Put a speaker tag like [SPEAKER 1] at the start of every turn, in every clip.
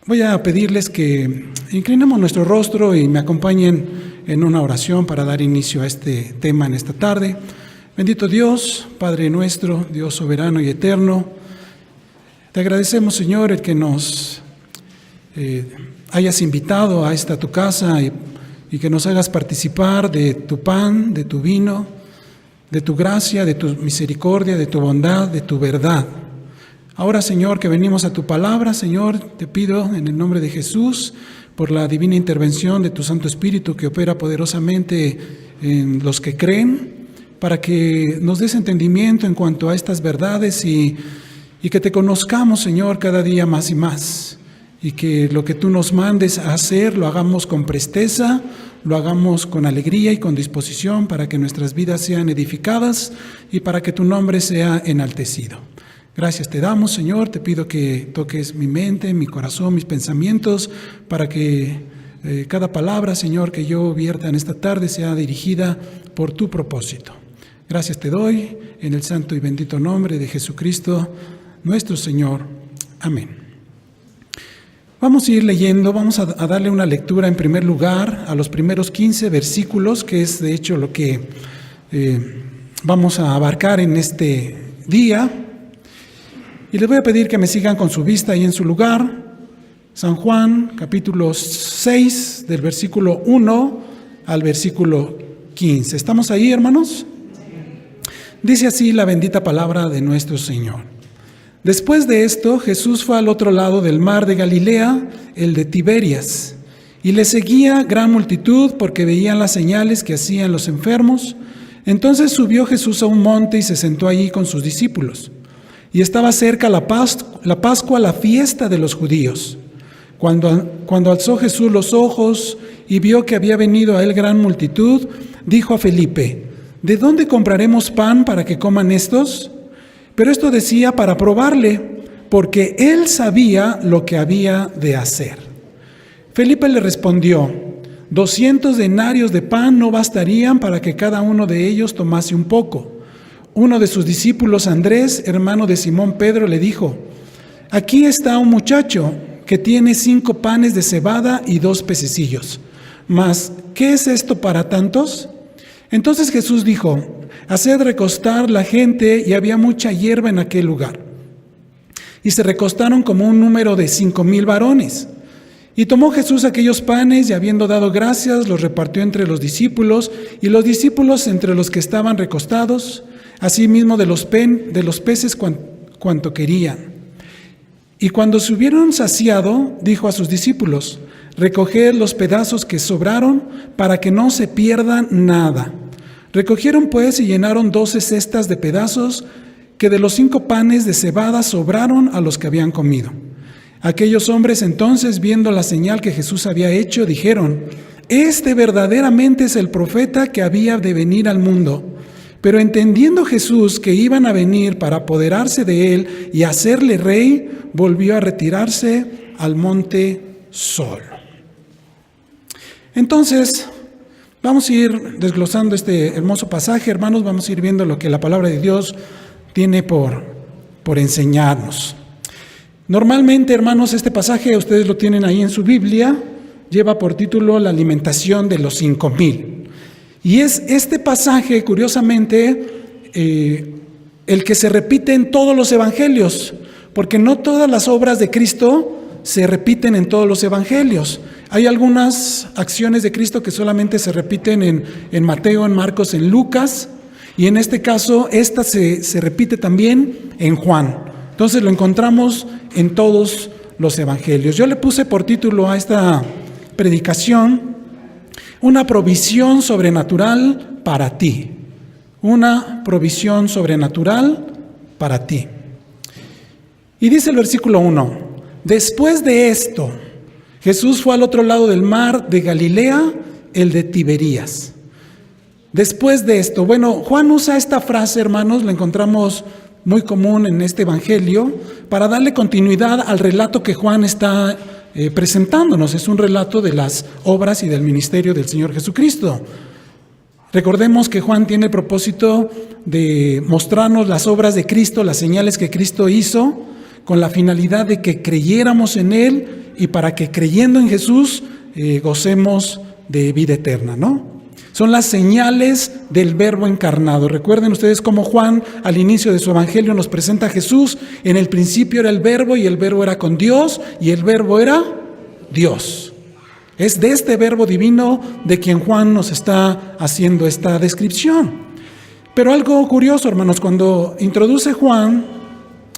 [SPEAKER 1] Voy a pedirles que inclinemos nuestro rostro y me acompañen en una oración para dar inicio a este tema en esta tarde. Bendito Dios, Padre nuestro, Dios soberano y eterno, te agradecemos, Señor, el que nos hayas invitado a esta tu casa y que nos hagas participar de tu pan, de tu vino, de tu gracia, de tu misericordia, de tu bondad, de tu verdad. Ahora, Señor, que venimos a tu palabra, Señor, te pido en el nombre de Jesús, por la divina intervención de tu Santo Espíritu que opera poderosamente en los que creen, para que nos des entendimiento en cuanto a estas verdades y que te conozcamos, Señor, cada día más y más, y que lo que tú nos mandes a hacer lo hagamos con presteza, lo hagamos con alegría y con disposición para que nuestras vidas sean edificadas y para que tu nombre sea enaltecido. Gracias te damos, Señor, te pido que toques mi mente, mi corazón, mis pensamientos, para que cada palabra, Señor, que yo vierta en esta tarde sea dirigida por tu propósito. Gracias te doy en el santo y bendito nombre de Jesucristo, nuestro Señor. Amén. Vamos a ir leyendo, vamos a darle una lectura en primer lugar a los primeros 15 versículos, que es de hecho lo que vamos a abarcar en este día. Y les voy a pedir que me sigan con su vista ahí en su lugar. San Juan, capítulo 6, del versículo 1 al versículo 15. ¿Estamos ahí, hermanos? Dice así la bendita palabra de nuestro Señor. Después de esto, Jesús fue al otro lado del mar de Galilea, el de Tiberias, y le seguía gran multitud porque veían las señales que hacían los enfermos. Entonces subió Jesús a un monte y se sentó allí con sus discípulos. Y estaba cerca la Pascua, la fiesta de los judíos. Cuando alzó Jesús los ojos y vio que había venido a él gran multitud, dijo a Felipe: ¿de dónde compraremos pan para que coman estos? Pero esto decía para probarle, porque él sabía lo que había de hacer. Felipe le respondió: 200 denarios de pan no bastarían para que cada uno de ellos tomase un poco. Uno de sus discípulos, Andrés, hermano de Simón Pedro, le dijo: aquí está un muchacho que tiene 5 panes de cebada y 2 pececillos. Mas, ¿qué es esto para tantos? Entonces Jesús dijo: haced recostar la gente, y había mucha hierba en aquel lugar. Y se recostaron como un número de 5,000 varones. Y tomó Jesús aquellos panes, y habiendo dado gracias, los repartió entre los discípulos, y los discípulos entre los que estaban recostados, asimismo de los peces cuanto querían. Y cuando se hubieron saciado, dijo a sus discípulos: recoged los pedazos que sobraron, para que no se pierda nada. Recogieron pues y llenaron 12 cestas de pedazos que de los 5 panes de cebada sobraron a los que habían comido. Aquellos hombres entonces, viendo la señal que Jesús había hecho, dijeron: este verdaderamente es el profeta que había de venir al mundo. Pero entendiendo Jesús que iban a venir para apoderarse de él y hacerle rey, volvió a retirarse al monte solo. Entonces, vamos a ir desglosando este hermoso pasaje, hermanos. Vamos a ir viendo lo que la palabra de Dios tiene por enseñarnos. Normalmente, hermanos, este pasaje, ustedes lo tienen ahí en su Biblia, lleva por título la alimentación de los 5,000. Y es este pasaje, curiosamente, el que se repite en todos los evangelios, porque no todas las obras de Cristo se repiten en todos los evangelios. Hay algunas acciones de Cristo que solamente se repiten en Mateo, en Marcos, en Lucas, y en este caso, esta se repite también en Juan. Entonces lo encontramos en todos los evangelios. Yo le puse por título a esta predicación: una provisión sobrenatural para ti. Una provisión sobrenatural para ti. Y dice el versículo 1: después de esto, Jesús fue al otro lado del mar de Galilea, el de Tiberias. Después de esto, bueno, Juan usa esta frase, hermanos, la encontramos muy común en este evangelio, para darle continuidad al relato que Juan está presentándonos. Es un relato de las obras y del ministerio del Señor Jesucristo. Recordemos que Juan tiene el propósito de mostrarnos las obras de Cristo, las señales que Cristo hizo, con la finalidad de que creyéramos en Él y para que creyendo en Jesús gocemos de vida eterna, ¿no? Son las señales del Verbo encarnado. Recuerden ustedes cómo Juan al inicio de su evangelio nos presenta a Jesús. En el principio era el Verbo y el Verbo era con Dios y el Verbo era Dios. Es de este Verbo divino de quien Juan nos está haciendo esta descripción. Pero algo curioso, hermanos, cuando introduce Juan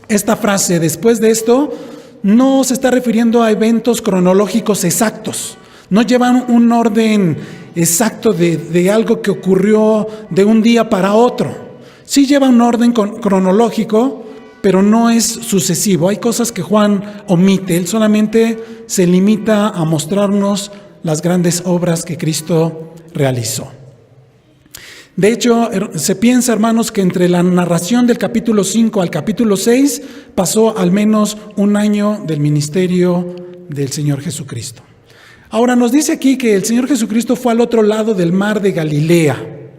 [SPEAKER 1] esta frase, después de esto, no se está refiriendo a eventos cronológicos exactos. No llevan un orden exacto de algo que ocurrió de un día para otro. Sí lleva un orden cronológico, pero no es sucesivo. Hay cosas que Juan omite. Él solamente se limita a mostrarnos las grandes obras que Cristo realizó. De hecho, se piensa, hermanos, que entre la narración del capítulo 5 al capítulo 6 pasó al menos un año del ministerio del Señor Jesucristo. Ahora nos dice aquí que el Señor Jesucristo fue al otro lado del mar de Galilea.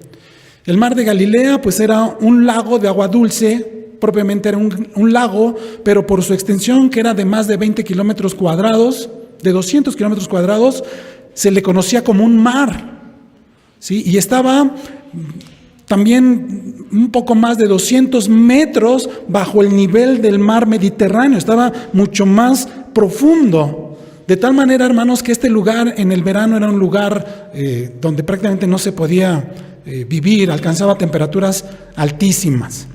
[SPEAKER 1] El mar de Galilea pues era un lago de agua dulce, propiamente era un lago, pero por su extensión, que era de más de 20 kilómetros cuadrados, de 200 kilómetros cuadrados, se le conocía como un mar, ¿sí? Y estaba también un poco más de 200 metros bajo el nivel del mar Mediterráneo, estaba mucho más profundo. De tal manera, hermanos, que este lugar en el verano era un lugar donde prácticamente no se podía vivir, alcanzaba temperaturas altísimas.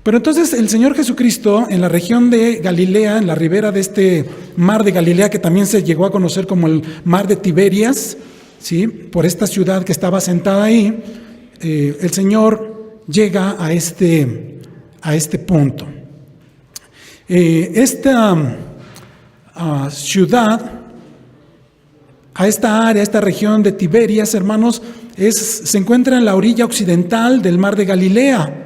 [SPEAKER 1] Pero entonces el Señor Jesucristo en la región de Galilea, en la ribera de este mar de Galilea, que también se llegó a conocer como el mar de Tiberias, ¿sí? Por esta ciudad que estaba asentada ahí, el Señor llega a este punto. Esta ciudad, a esta área, a esta región de Tiberias, hermanos, se encuentra en la orilla occidental del mar de Galilea.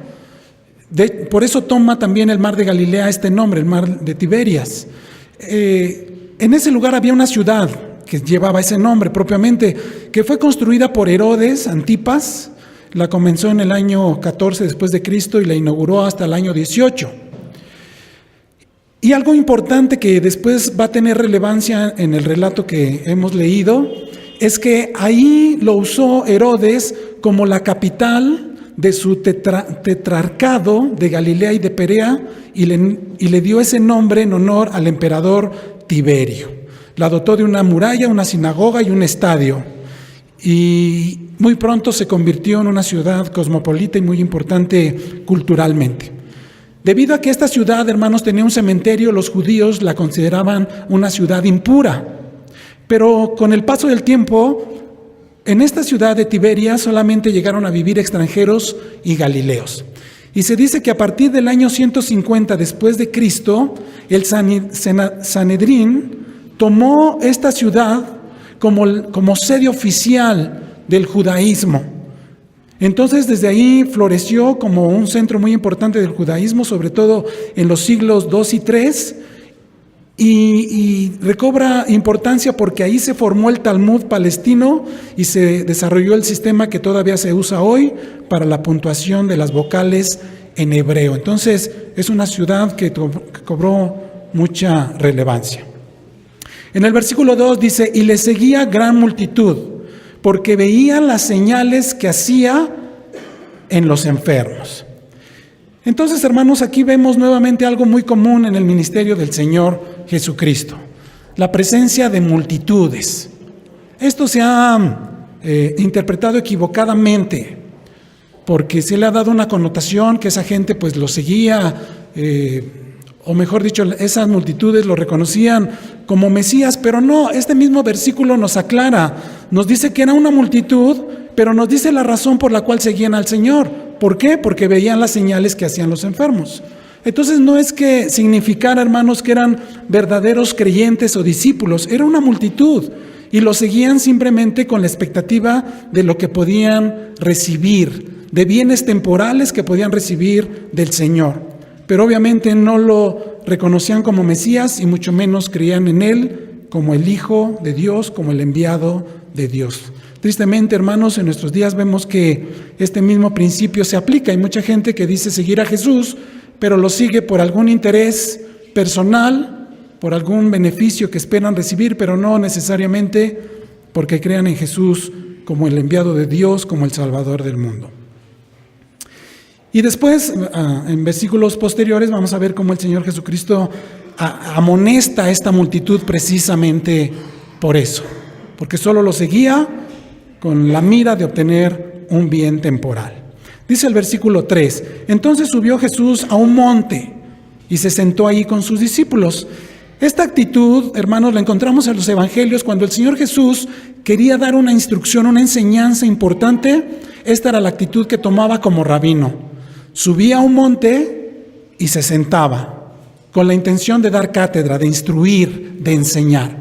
[SPEAKER 1] Por eso toma también el mar de Galilea este nombre, el mar de Tiberias. En ese lugar había una ciudad que llevaba ese nombre propiamente, que fue construida por Herodes Antipas. La comenzó en el año 14 después de Cristo y la inauguró hasta el año 18. Y algo importante que después va a tener relevancia en el relato que hemos leído, es que ahí lo usó Herodes como la capital de su tetrarcado de Galilea y de Perea, y le dio ese nombre en honor al emperador Tiberio. La dotó de una muralla, una sinagoga y un estadio. Y muy pronto se convirtió en una ciudad cosmopolita y muy importante culturalmente. Debido a que esta ciudad, hermanos, tenía un cementerio, los judíos la consideraban una ciudad impura. Pero con el paso del tiempo, en esta ciudad de Tiberias solamente llegaron a vivir extranjeros y galileos. Y se dice que a partir del año 150 después de Cristo, el Sanedrín tomó esta ciudad como sede oficial del judaísmo. Entonces desde ahí floreció como un centro muy importante del judaísmo, sobre todo en los siglos II y III, y recobra importancia porque ahí se formó el Talmud palestino y se desarrolló el sistema que todavía se usa hoy para la puntuación de las vocales en hebreo. Entonces es una ciudad que cobró mucha relevancia. En el versículo 2 dice: y le seguía gran multitud, porque veían las señales que hacía en los enfermos. Entonces, hermanos, aquí vemos nuevamente algo muy común en el ministerio del Señor Jesucristo: la presencia de multitudes. Esto se ha interpretado equivocadamente, porque se le ha dado una connotación que esa gente pues lo seguía, o mejor dicho, esas multitudes lo reconocían como Mesías, pero no. Este mismo versículo nos aclara, nos dice que era una multitud, pero nos dice la razón por la cual seguían al Señor. ¿Por qué? Porque veían las señales que hacían los enfermos. Entonces no es que significara, hermanos, que eran verdaderos creyentes o discípulos, era una multitud y lo seguían simplemente con la expectativa de lo que podían recibir, de bienes temporales que podían recibir del Señor. Pero obviamente no lo reconocían como Mesías y mucho menos creían en Él como el Hijo de Dios, como el enviado de Dios. Tristemente, hermanos, en nuestros días vemos que este mismo principio se aplica. Hay mucha gente que dice seguir a Jesús, pero lo sigue por algún interés personal por algún beneficio que esperan recibir, pero no necesariamente porque crean en Jesús como el enviado de Dios, como el Salvador del mundo. Y después, en versículos posteriores, vamos a ver cómo el Señor Jesucristo amonesta a esta multitud precisamente por eso, porque solo lo seguía con la mira de obtener un bien temporal. Dice el versículo 3, entonces subió Jesús a un monte y se sentó ahí con sus discípulos. Esta actitud, hermanos, la encontramos en los evangelios cuando el Señor Jesús quería dar una instrucción, una enseñanza importante. Esta era la actitud que tomaba como rabino. Subía a un monte y se sentaba con la intención de dar cátedra, de instruir, de enseñar.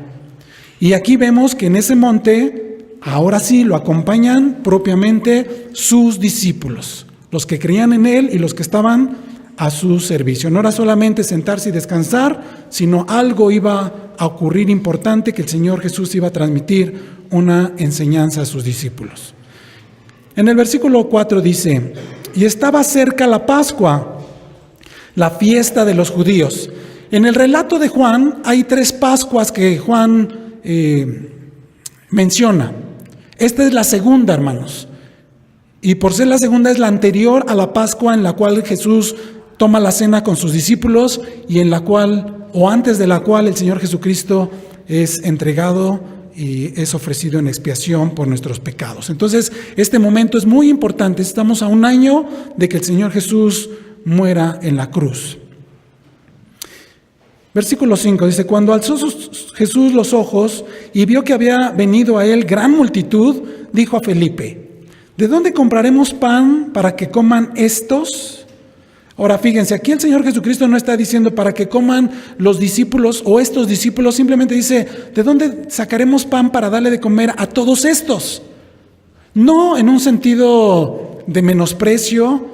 [SPEAKER 1] Y aquí vemos que en ese monte, ahora sí, lo acompañan propiamente sus discípulos, los que creían en Él y los que estaban a su servicio. No era solamente sentarse y descansar, sino algo iba a ocurrir importante, que el Señor Jesús iba a transmitir una enseñanza a sus discípulos. En el versículo 4 dice, y estaba cerca la Pascua, la fiesta de los judíos. En el relato de Juan hay 3 Pascuas que Juan menciona. Esta es la segunda, hermanos. Y por ser la segunda es la anterior a la Pascua en la cual Jesús toma la cena con sus discípulos y en la cual, o antes de la cual, el Señor Jesucristo es entregado y es ofrecido en expiación por nuestros pecados. Entonces, este momento es muy importante. Estamos a un año de que el Señor Jesús muera en la cruz. Versículo 5 dice, cuando alzó Jesús los ojos y vio que había venido a él gran multitud, dijo a Felipe, ¿de dónde compraremos pan para que coman estos? Ahora fíjense, aquí el Señor Jesucristo no está diciendo para que coman los discípulos o estos discípulos, simplemente dice, ¿de dónde sacaremos pan para darle de comer a todos estos? No en un sentido de menosprecio,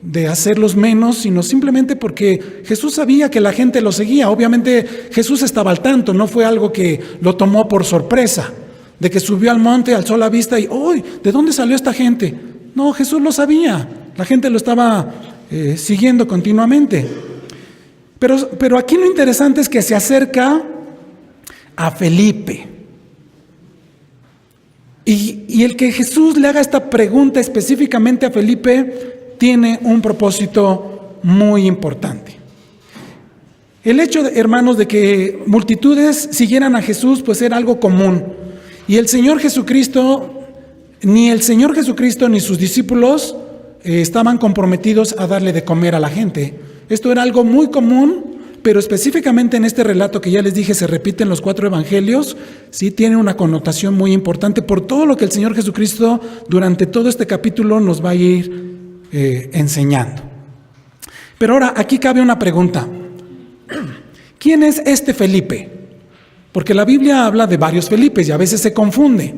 [SPEAKER 1] de hacerlos menos, sino simplemente porque Jesús sabía que la gente lo seguía. Obviamente Jesús estaba al tanto, no fue algo que lo tomó por sorpresa, de que subió al monte, alzó la vista y ¡uy! ¿De dónde salió esta gente? No, Jesús lo sabía, la gente lo estaba siguiendo continuamente. Pero aquí lo interesante es que se acerca a Felipe. Y el que Jesús le haga esta pregunta específicamente a Felipe tiene un propósito muy importante. El hecho, hermanos, de que multitudes siguieran a Jesús, pues era algo común. Y el Señor Jesucristo, ni sus discípulos estaban comprometidos a darle de comer a la gente. Esto era algo muy común, pero específicamente en este relato que ya les dije se repite en los 4 evangelios, sí tiene una connotación muy importante por todo lo que el Señor Jesucristo durante todo este capítulo nos va a ir enseñando. Pero ahora aquí cabe una pregunta. ¿Quién es este Felipe? Porque la Biblia habla de varios Felipes y a veces se confunde.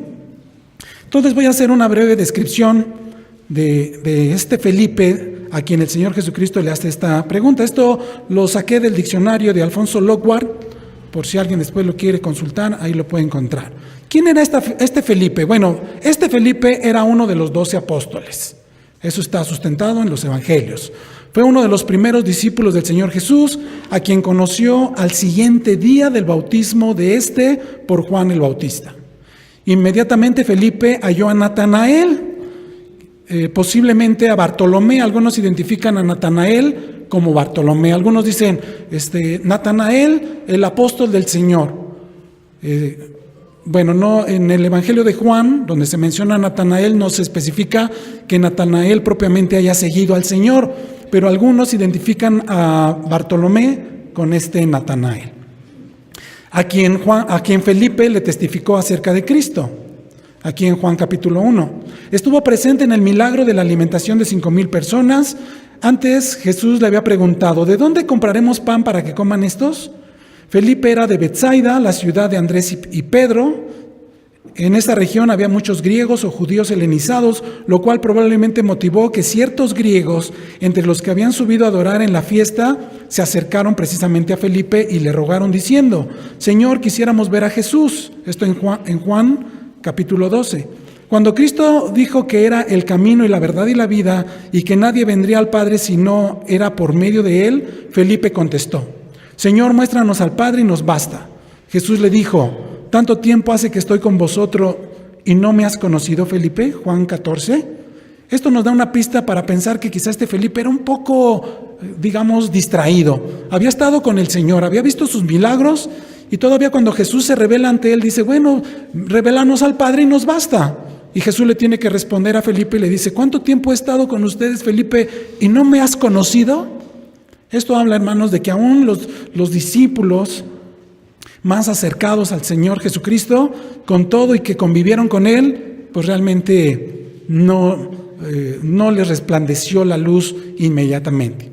[SPEAKER 1] Entonces voy a hacer una breve descripción de este Felipe a quien el Señor Jesucristo le hace esta pregunta. Esto lo saqué del diccionario de Alfonso Lockhart, por si alguien después lo quiere consultar, ahí lo puede encontrar. ¿Quién era este Felipe? Bueno, este Felipe era uno de los 12 apóstoles. Eso está sustentado en los evangelios. Fue uno de los primeros discípulos del Señor Jesús, a quien conoció al siguiente día del bautismo de por Juan el Bautista. Inmediatamente Felipe halló a Natanael, posiblemente a Bartolomé. Algunos identifican a Natanael como Bartolomé. Algunos dicen, Natanael, el apóstol del Señor. Bueno, no, en el Evangelio de Juan, donde se menciona a Natanael, no se especifica que Natanael propiamente haya seguido al Señor, pero algunos identifican a Bartolomé con Natanael, a quien Felipe le testificó acerca de Cristo, aquí en Juan capítulo 1. Estuvo presente en el milagro de la alimentación de 5,000 personas. Antes Jesús le había preguntado, ¿de dónde compraremos pan para que coman estos? Felipe era de Betsaida, la ciudad de Andrés y Pedro. En esta región había muchos griegos o judíos helenizados, lo cual probablemente motivó que ciertos griegos, entre los que habían subido a adorar en la fiesta, se acercaron precisamente a Felipe y le rogaron diciendo, Señor, quisiéramos ver a Jesús. Esto en Juan capítulo 12. Cuando Cristo dijo que era el camino y la verdad y la vida y que nadie vendría al Padre si no era por medio de él, Felipe contestó, Señor, muéstranos al Padre y nos basta. Jesús le dijo, ¿tanto tiempo hace que estoy con vosotros y no me has conocido, Felipe? Juan 14. Esto nos da una pista para pensar que quizás este Felipe era un poco, digamos, distraído. Había estado con el Señor, había visto sus milagros y todavía cuando Jesús se revela ante él, dice, bueno, revélanos al Padre y nos basta. Y Jesús le tiene que responder a Felipe y le dice, ¿cuánto tiempo he estado con ustedes, Felipe, y no me has conocido? Esto habla, hermanos, de que aún los discípulos más acercados al Señor Jesucristo, con todo y que convivieron con Él, pues realmente no les resplandeció la luz inmediatamente.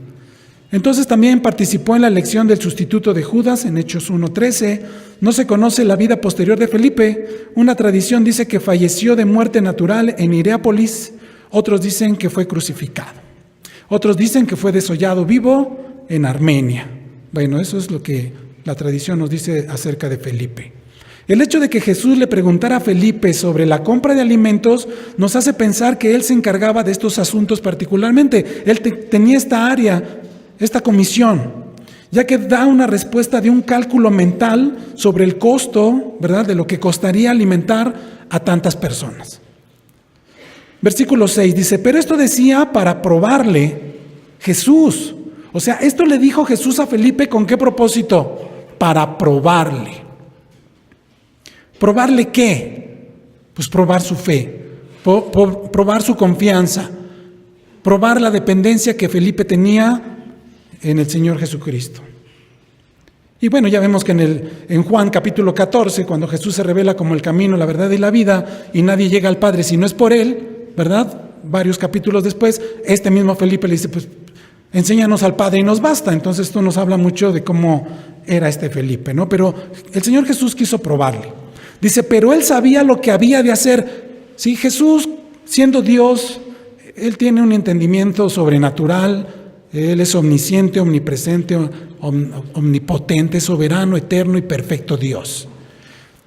[SPEAKER 1] Entonces también participó en la elección del sustituto de Judas en Hechos 1:13. No se conoce la vida posterior de Felipe. Una tradición dice que falleció de muerte natural en Hierápolis. Otros dicen que fue crucificado. Otros dicen que fue desollado vivo en Armenia. Bueno, eso es lo que la tradición nos dice acerca de Felipe. El hecho de que Jesús le preguntara a Felipe sobre la compra de alimentos nos hace pensar que él se encargaba de estos asuntos particularmente. Él tenía esta área, esta comisión, ya que da una respuesta de un cálculo mental sobre el costo, ¿verdad?, de lo que costaría alimentar a tantas personas. Versículo 6 dice, pero esto decía para probarle Jesús. O sea, esto le dijo Jesús a Felipe, ¿con qué propósito? Para probarle. ¿Probarle qué? Pues probar su fe, probar su confianza, probar la dependencia que Felipe tenía en el Señor Jesucristo. Y bueno, ya vemos que en Juan capítulo 14, cuando Jesús se revela como el camino, la verdad y la vida, y nadie llega al Padre si no es por Él, ¿verdad? Varios capítulos después, este mismo Felipe le dice, pues enséñanos al Padre y nos basta. Entonces esto nos habla mucho de cómo era este Felipe, ¿no? Pero el Señor Jesús quiso probarle. Dice, pero él sabía lo que había de hacer. Sí, Jesús, siendo Dios, él tiene un entendimiento sobrenatural, él es omnisciente, omnipresente, omnipotente, soberano, eterno y perfecto Dios.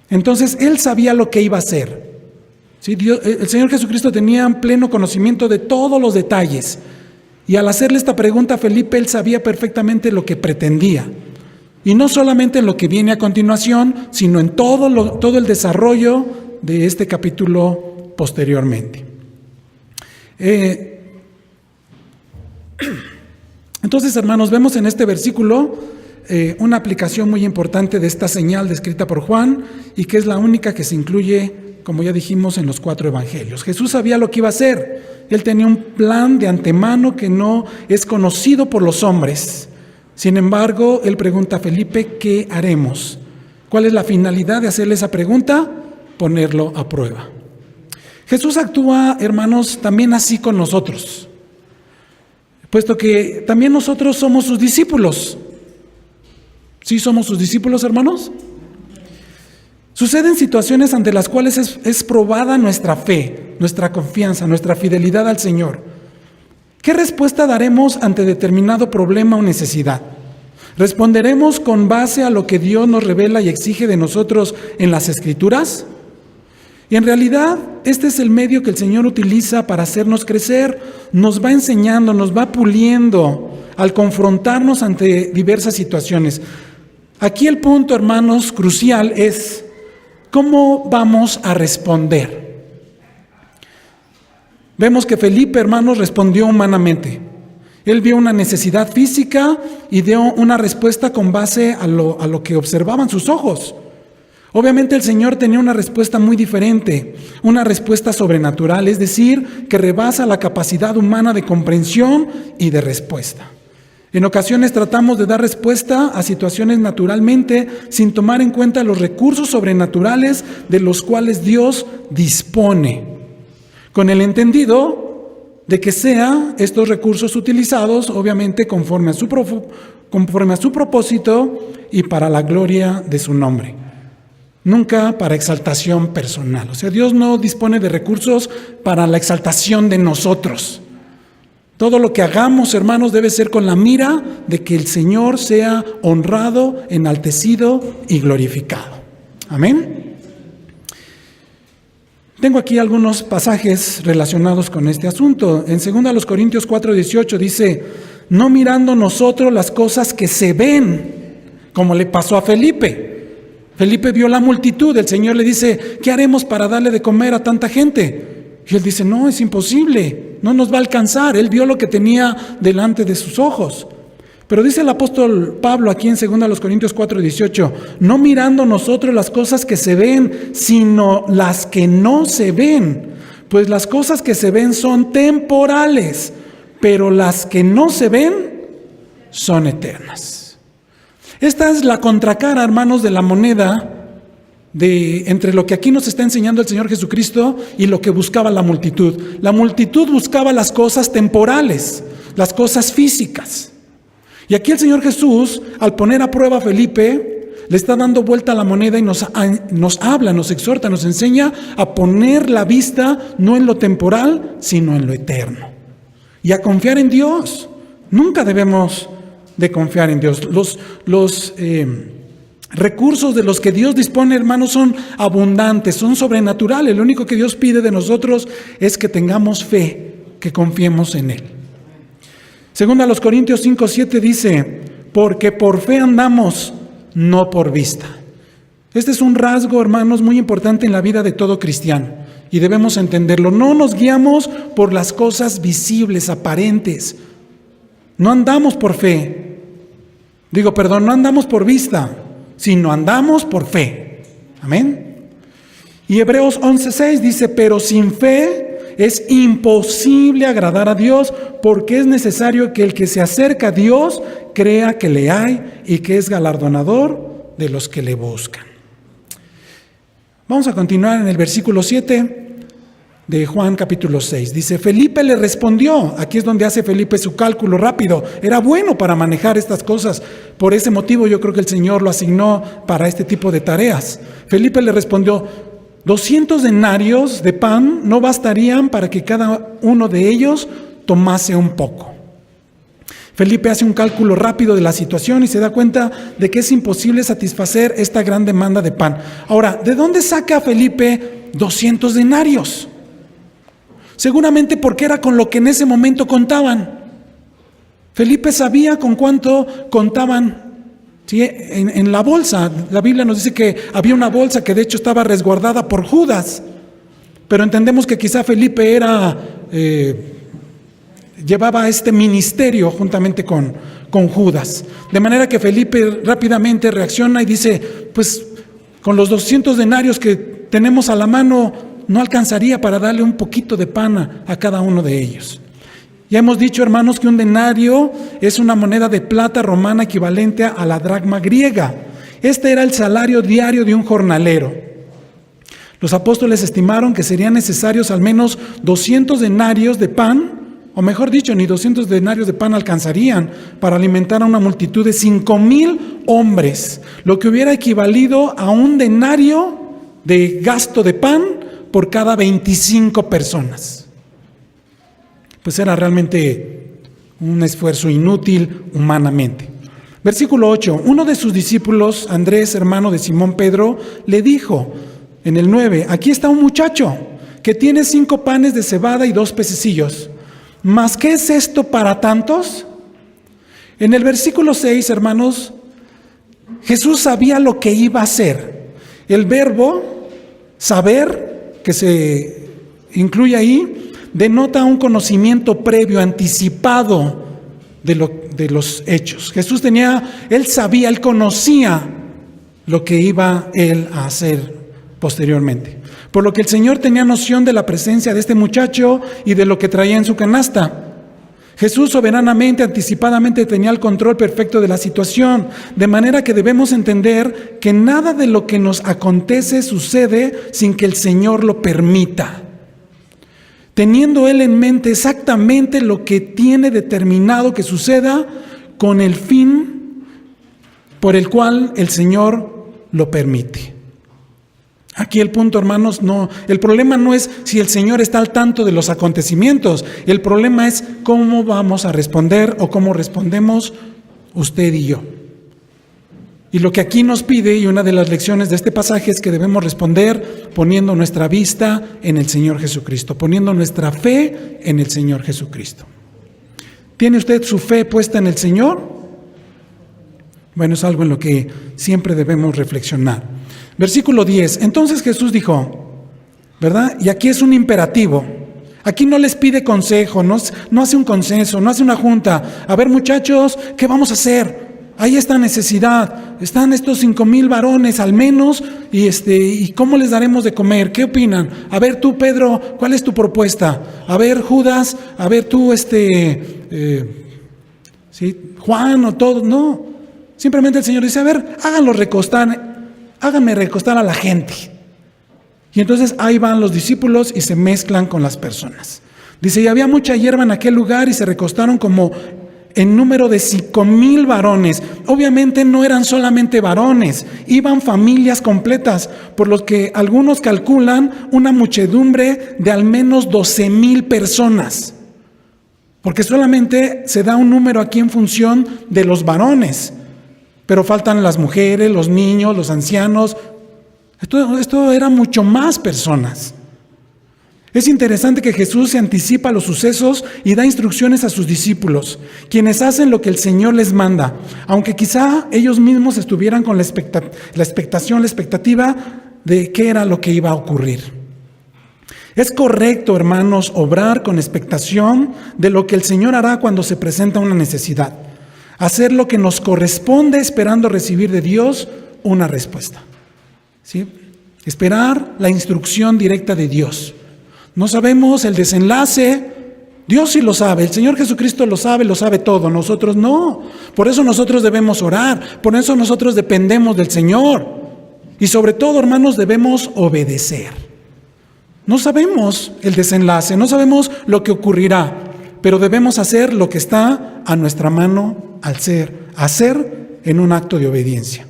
[SPEAKER 1] Entonces, él sabía lo que iba a hacer. Sí, el Señor Jesucristo tenía pleno conocimiento de todos los detalles. Y al hacerle esta pregunta a Felipe, él sabía perfectamente lo que pretendía. Y no solamente en lo que viene a continuación, sino en todo el desarrollo de este capítulo posteriormente. Entonces, hermanos, vemos en este versículo una aplicación muy importante de esta señal descrita por Juan y que es la única que se incluye, como ya dijimos, en los 4 evangelios. Jesús sabía lo que iba a hacer. Él tenía un plan de antemano que no es conocido por los hombres. Sin embargo, él pregunta a Felipe, ¿qué haremos? ¿Cuál es la finalidad de hacerle esa pregunta? Ponerlo a prueba. Jesús actúa, hermanos, también así con nosotros, puesto que también nosotros somos sus discípulos. ¿Sí somos sus discípulos, hermanos? Suceden situaciones ante las cuales es probada nuestra fe, nuestra confianza, nuestra fidelidad al Señor. ¿Qué respuesta daremos ante determinado problema o necesidad? ¿Responderemos con base a lo que Dios nos revela y exige de nosotros en las Escrituras? Y en realidad, este es el medio que el Señor utiliza para hacernos crecer. Nos va enseñando, nos va puliendo al confrontarnos ante diversas situaciones. Aquí el punto, hermanos, crucial es ¿cómo vamos a responder? Vemos que Felipe, hermanos, respondió humanamente. Él vio una necesidad física y dio una respuesta con base a lo que observaban sus ojos. Obviamente el Señor tenía una respuesta muy diferente, una respuesta sobrenatural, es decir, que rebasa la capacidad humana de comprensión y de respuesta. En ocasiones tratamos de dar respuesta a situaciones naturalmente sin tomar en cuenta los recursos sobrenaturales de los cuales Dios dispone, con el entendido de que sean estos recursos utilizados, obviamente, conforme a su propósito y para la gloria de su nombre. Nunca para exaltación personal. O sea, Dios no dispone de recursos para la exaltación de nosotros. Todo lo que hagamos, hermanos, debe ser con la mira de que el Señor sea honrado, enaltecido y glorificado. Amén. Tengo aquí algunos pasajes relacionados con este asunto. En 2 Corintios 4:18 dice, no mirando nosotros las cosas que se ven, como le pasó a Felipe. Felipe vio la multitud, el Señor le dice, ¿qué haremos para darle de comer a tanta gente? Y él dice, no, es imposible, no nos va a alcanzar. Él vio lo que tenía delante de sus ojos. Pero dice el apóstol Pablo aquí en 2 Corintios 4:18, no mirando nosotros las cosas que se ven, sino las que no se ven. Pues las cosas que se ven son temporales, pero las que no se ven son eternas. Esta es la contracara, hermanos, de la moneda entre lo que aquí nos está enseñando el Señor Jesucristo y lo que buscaba la multitud. La multitud buscaba las cosas temporales, las cosas físicas. Y aquí el Señor Jesús, al poner a prueba a Felipe, le está dando vuelta a la moneda y nos habla, nos exhorta, nos enseña a poner la vista no en lo temporal, sino en lo eterno. Y a confiar en Dios. Nunca debemos de confiar en Dios. Los recursos de los que Dios dispone, hermanos, son abundantes, son sobrenaturales. Lo único que Dios pide de nosotros es que tengamos fe, que confiemos en Él. Segunda a los Corintios 5:7 dice, porque por fe andamos, no por vista. Este es un rasgo, hermanos, muy importante en la vida de todo cristiano y debemos entenderlo. No nos guiamos por las cosas visibles, aparentes. No andamos por fe. No andamos por vista, sino andamos por fe. Amén. Y Hebreos 11:6 dice, pero sin fe es imposible agradar a Dios, porque es necesario que el que se acerca a Dios crea que le hay y que es galardonador de los que le buscan. Vamos a continuar en el versículo 7 de Juan capítulo 6. Dice, Felipe le respondió. Aquí es donde hace Felipe su cálculo rápido. Era bueno para manejar estas cosas. Por ese motivo yo creo que el Señor lo asignó para este tipo de tareas. Felipe le respondió, 200 denarios de pan no bastarían para que cada uno de ellos tomase un poco. Felipe hace un cálculo rápido de la situación y se da cuenta de que es imposible satisfacer esta gran demanda de pan. Ahora, ¿de dónde saca Felipe 200 denarios? Seguramente porque era con lo que en ese momento contaban. Felipe sabía con cuánto contaban. Sí, en la bolsa, la Biblia nos dice que había una bolsa que de hecho estaba resguardada por Judas, pero entendemos que quizá Felipe llevaba este ministerio juntamente con Judas, de manera que Felipe rápidamente reacciona y dice, pues con los 200 denarios que tenemos a la mano no alcanzaría para darle un poquito de pan a cada uno de ellos. Ya hemos dicho, hermanos, que un denario es una moneda de plata romana equivalente a la dracma griega. Este era el salario diario de un jornalero. Los apóstoles estimaron que serían necesarios al menos 200 denarios de pan, o mejor dicho, ni 200 denarios de pan alcanzarían para alimentar a una multitud de 5,000 hombres, lo que hubiera equivalido a un denario de gasto de pan por cada 25 personas. Pues era realmente un esfuerzo inútil humanamente. Versículo 8, uno de sus discípulos, Andrés, hermano de Simón Pedro, le dijo en el 9, aquí está un muchacho que tiene 5 panes de cebada y 2 pececillos. ¿Mas qué es esto para tantos? En el versículo 6, hermanos, Jesús sabía lo que iba a hacer. El verbo saber, que se incluye ahí, denota un conocimiento previo, anticipado de los hechos. Jesús él sabía, él conocía lo que iba él a hacer posteriormente. Por lo que el Señor tenía noción de la presencia de este muchacho y de lo que traía en su canasta. Jesús soberanamente, anticipadamente tenía el control perfecto de la situación, de manera que debemos entender que nada de lo que nos acontece sucede sin que el Señor lo permita. Teniendo Él en mente exactamente lo que tiene determinado que suceda con el fin por el cual el Señor lo permite. Aquí el punto, hermanos, el problema no es si el Señor está al tanto de los acontecimientos, el problema es cómo vamos a responder o cómo respondemos usted y yo. Y lo que aquí nos pide, y una de las lecciones de este pasaje, es que debemos responder poniendo nuestra vista en el Señor Jesucristo, poniendo nuestra fe en el Señor Jesucristo. ¿Tiene usted su fe puesta en el Señor? Bueno, es algo en lo que siempre debemos reflexionar. Versículo 10. Entonces Jesús dijo, ¿verdad? Y aquí es un imperativo. Aquí no les pide consejo, no hace un consenso, no hace una junta. A ver, muchachos, ¿qué vamos a hacer? Hay esta necesidad, están estos 5,000 varones al menos, y ¿cómo les daremos de comer? ¿Qué opinan? A ver tú, Pedro, ¿cuál es tu propuesta? A ver, Judas, a ver tú, ¿sí? Juan o todos. No, simplemente el Señor dice, a ver, háganme recostar a la gente. Y entonces ahí van los discípulos y se mezclan con las personas. Dice, y había mucha hierba en aquel lugar y se recostaron como en número de 5,000 varones. Obviamente no eran solamente varones, iban familias completas, por lo que algunos calculan una muchedumbre de al menos 12,000 personas. Porque solamente se da un número aquí en función de los varones, pero faltan las mujeres, los niños, los ancianos. Esto era mucho más personas. Es interesante que Jesús se anticipa a los sucesos y da instrucciones a sus discípulos, quienes hacen lo que el Señor les manda, aunque quizá ellos mismos estuvieran con la expectativa de qué era lo que iba a ocurrir. Es correcto, hermanos, obrar con expectación de lo que el Señor hará cuando se presenta una necesidad, hacer lo que nos corresponde esperando recibir de Dios una respuesta. ¿Sí? Esperar la instrucción directa de Dios. No sabemos el desenlace, Dios sí lo sabe, el Señor Jesucristo lo sabe todo, nosotros no. Por eso nosotros debemos orar, por eso nosotros dependemos del Señor. Y sobre todo, hermanos, debemos obedecer. No sabemos el desenlace, no sabemos lo que ocurrirá, pero debemos hacer lo que está a nuestra mano hacer en un acto de obediencia.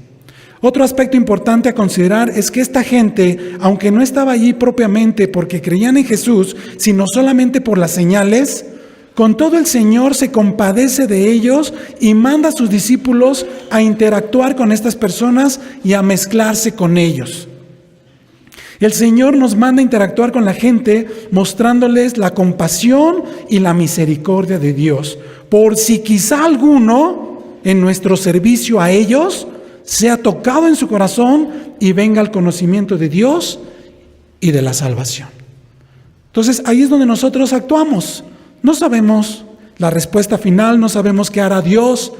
[SPEAKER 1] Otro aspecto importante a considerar es que esta gente, aunque no estaba allí propiamente porque creían en Jesús, sino solamente por las señales, con todo el Señor se compadece de ellos y manda a sus discípulos a interactuar con estas personas y a mezclarse con ellos. El Señor nos manda a interactuar con la gente mostrándoles la compasión y la misericordia de Dios, por si quizá alguno en nuestro servicio a ellos sea tocado en su corazón y venga al conocimiento de Dios y de la salvación. Entonces ahí es donde nosotros actuamos. No sabemos la respuesta final, no sabemos qué hará Dios,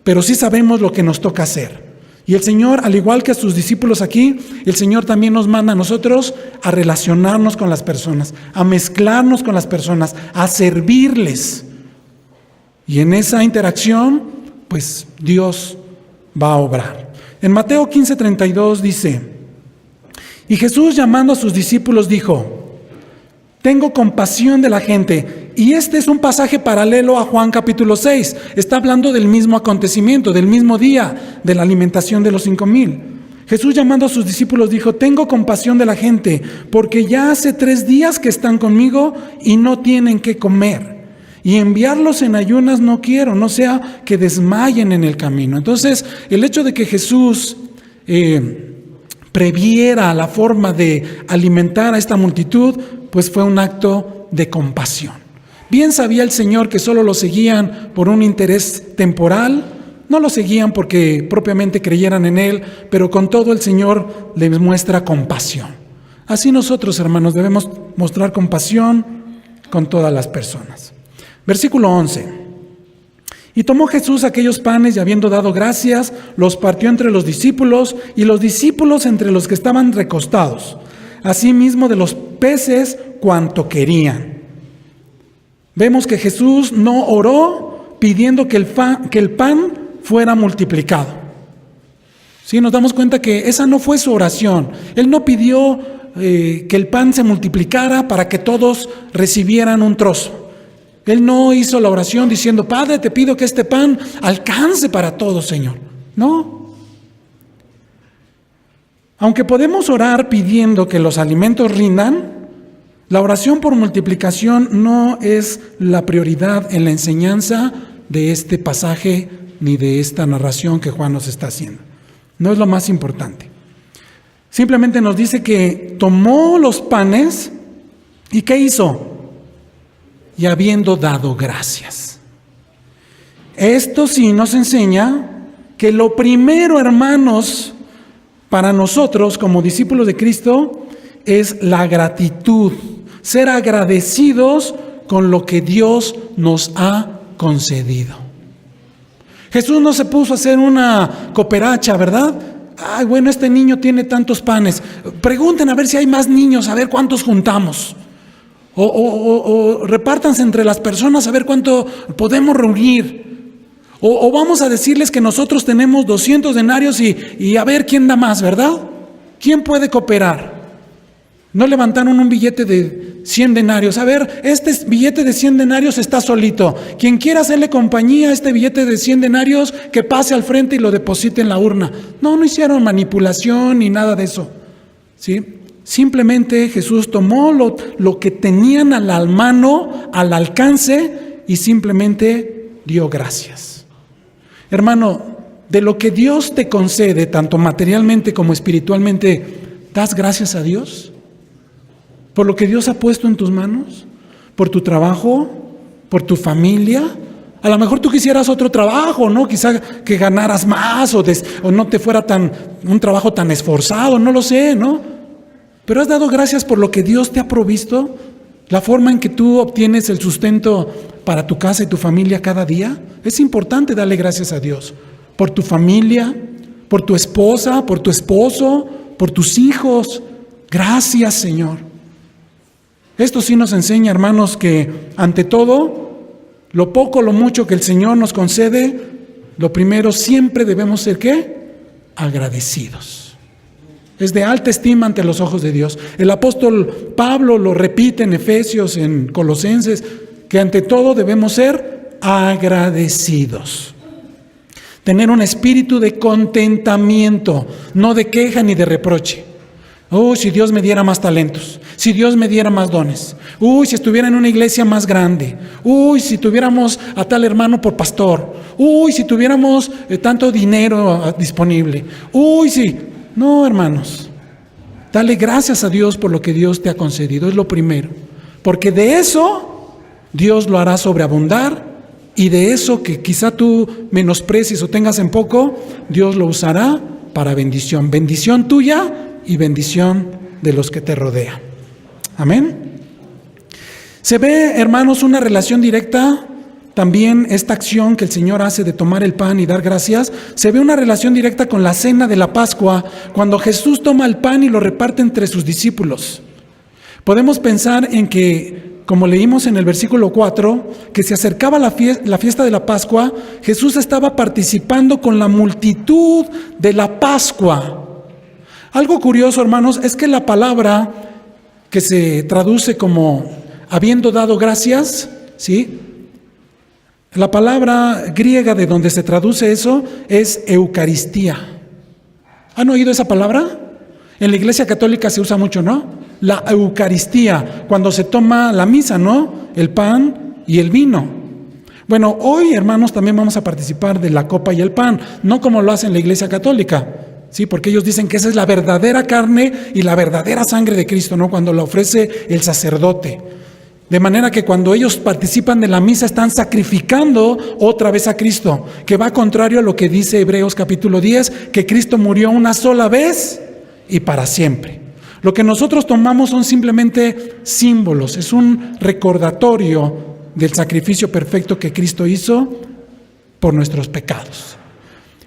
[SPEAKER 1] pero sí sabemos lo que nos toca hacer. Y el Señor, al igual que a sus discípulos aquí, el Señor también nos manda a nosotros a relacionarnos con las personas, a mezclarnos con las personas, a servirles. Y en esa interacción, pues Dios va a obrar. En Mateo 15:32 dice, y Jesús llamando a sus discípulos dijo, tengo compasión de la gente. Y este es un pasaje paralelo a Juan capítulo 6. Está hablando del mismo acontecimiento, del mismo día de la alimentación de los 5,000. Jesús llamando a sus discípulos dijo, tengo compasión de la gente, porque ya hace 3 días que están conmigo y no tienen qué comer. Y enviarlos en ayunas no quiero, no sea que desmayen en el camino. Entonces, el hecho de que Jesús previera la forma de alimentar a esta multitud, pues fue un acto de compasión. Bien sabía el Señor que solo lo seguían por un interés temporal, no lo seguían porque propiamente creyeran en Él, pero con todo el Señor les muestra compasión. Así nosotros, hermanos, debemos mostrar compasión con todas las personas. Versículo 11. Y tomó Jesús aquellos panes y habiendo dado gracias, los partió entre los discípulos y los discípulos entre los que estaban recostados. Asimismo de los peces cuanto querían. Vemos que Jesús no oró pidiendo que el pan fuera multiplicado. ¿Sí? Nos damos cuenta que esa no fue su oración. Él no pidió que el pan se multiplicara para que todos recibieran un trozo. Él no hizo la oración diciendo, Padre, te pido que este pan alcance para todos, Señor. No. Aunque podemos orar pidiendo que los alimentos rindan, la oración por multiplicación no es la prioridad en la enseñanza de este pasaje ni de esta narración que Juan nos está haciendo. No es lo más importante. Simplemente nos dice que tomó los panes y ¿qué hizo? Y habiendo dado gracias. Esto sí nos enseña que lo primero, hermanos, para nosotros como discípulos de Cristo es la gratitud, ser agradecidos con lo que Dios nos ha concedido. Jesús no se puso a hacer una cooperacha, ¿verdad? Ay, bueno, este niño tiene tantos panes. Pregunten a ver si hay más niños, a ver cuántos juntamos. O repártanse entre las personas a ver cuánto podemos reunir. O vamos a decirles que nosotros tenemos 200 denarios y a ver quién da más, ¿verdad? ¿Quién puede cooperar? No levantaron un billete de 100 denarios. A ver, este billete de 100 denarios está solito. Quien quiera hacerle compañía a este billete de 100 denarios, que pase al frente y lo deposite en la urna. No hicieron manipulación ni nada de eso. ¿Sí? Simplemente Jesús tomó lo que tenían a la mano, al alcance, y simplemente dio gracias. Hermano, de lo que Dios te concede, tanto materialmente como espiritualmente, ¿das gracias a Dios? ¿Por lo que Dios ha puesto en tus manos? ¿Por tu trabajo? ¿Por tu familia? A lo mejor tú quisieras otro trabajo, ¿no? Quizá que ganaras más o no te fuera un trabajo tan esforzado, no lo sé, ¿no? Pero has dado gracias por lo que Dios te ha provisto, la forma en que tú obtienes el sustento para tu casa y tu familia cada día. Es importante darle gracias a Dios por tu familia, por tu esposa, por tu esposo, por tus hijos. Gracias, Señor. Esto sí nos enseña, hermanos, que ante todo, lo poco o lo mucho que el Señor nos concede, lo primero siempre debemos ser, ¿qué? Agradecidos. Es de alta estima ante los ojos de Dios. El apóstol Pablo lo repite en Efesios, en Colosenses, que ante todo debemos ser agradecidos. Tener un espíritu de contentamiento, no de queja ni de reproche. Si Dios me diera más talentos, si Dios me diera más dones, si estuviera en una iglesia más grande, si tuviéramos a tal hermano por pastor, si tuviéramos tanto dinero disponible, si... No, hermanos, dale gracias a Dios por lo que Dios te ha concedido, es lo primero, porque de eso Dios lo hará sobreabundar, y de eso que quizá tú menosprecies o tengas en poco, Dios lo usará para bendición tuya y bendición de los que te rodean. Amén. Se ve, hermanos, una relación directa. También esta acción que el Señor hace de tomar el pan y dar gracias, se ve una relación directa con la cena de la Pascua, cuando Jesús toma el pan y lo reparte entre sus discípulos. Podemos pensar en que, como leímos en el versículo 4, que se acercaba la fiesta de la Pascua, Jesús estaba participando con la multitud de la Pascua. Algo curioso, hermanos, es que la palabra que se traduce como habiendo dado gracias, ¿sí? La palabra griega de donde se traduce eso es Eucaristía. ¿Han oído esa palabra? En la Iglesia Católica se usa mucho, ¿no? La Eucaristía, cuando se toma la misa, ¿no? El pan y el vino. Bueno, hoy, hermanos, también vamos a participar de la copa y el pan, no como lo hace en la Iglesia Católica, ¿sí? Porque ellos dicen que esa es la verdadera carne y la verdadera sangre de Cristo, ¿no? Cuando la ofrece el sacerdote. De manera que cuando ellos participan de la misa están sacrificando otra vez a Cristo, que va contrario a lo que dice Hebreos capítulo 10, que Cristo murió una sola vez y para siempre. Lo que nosotros tomamos son simplemente símbolos, es un recordatorio del sacrificio perfecto que Cristo hizo por nuestros pecados.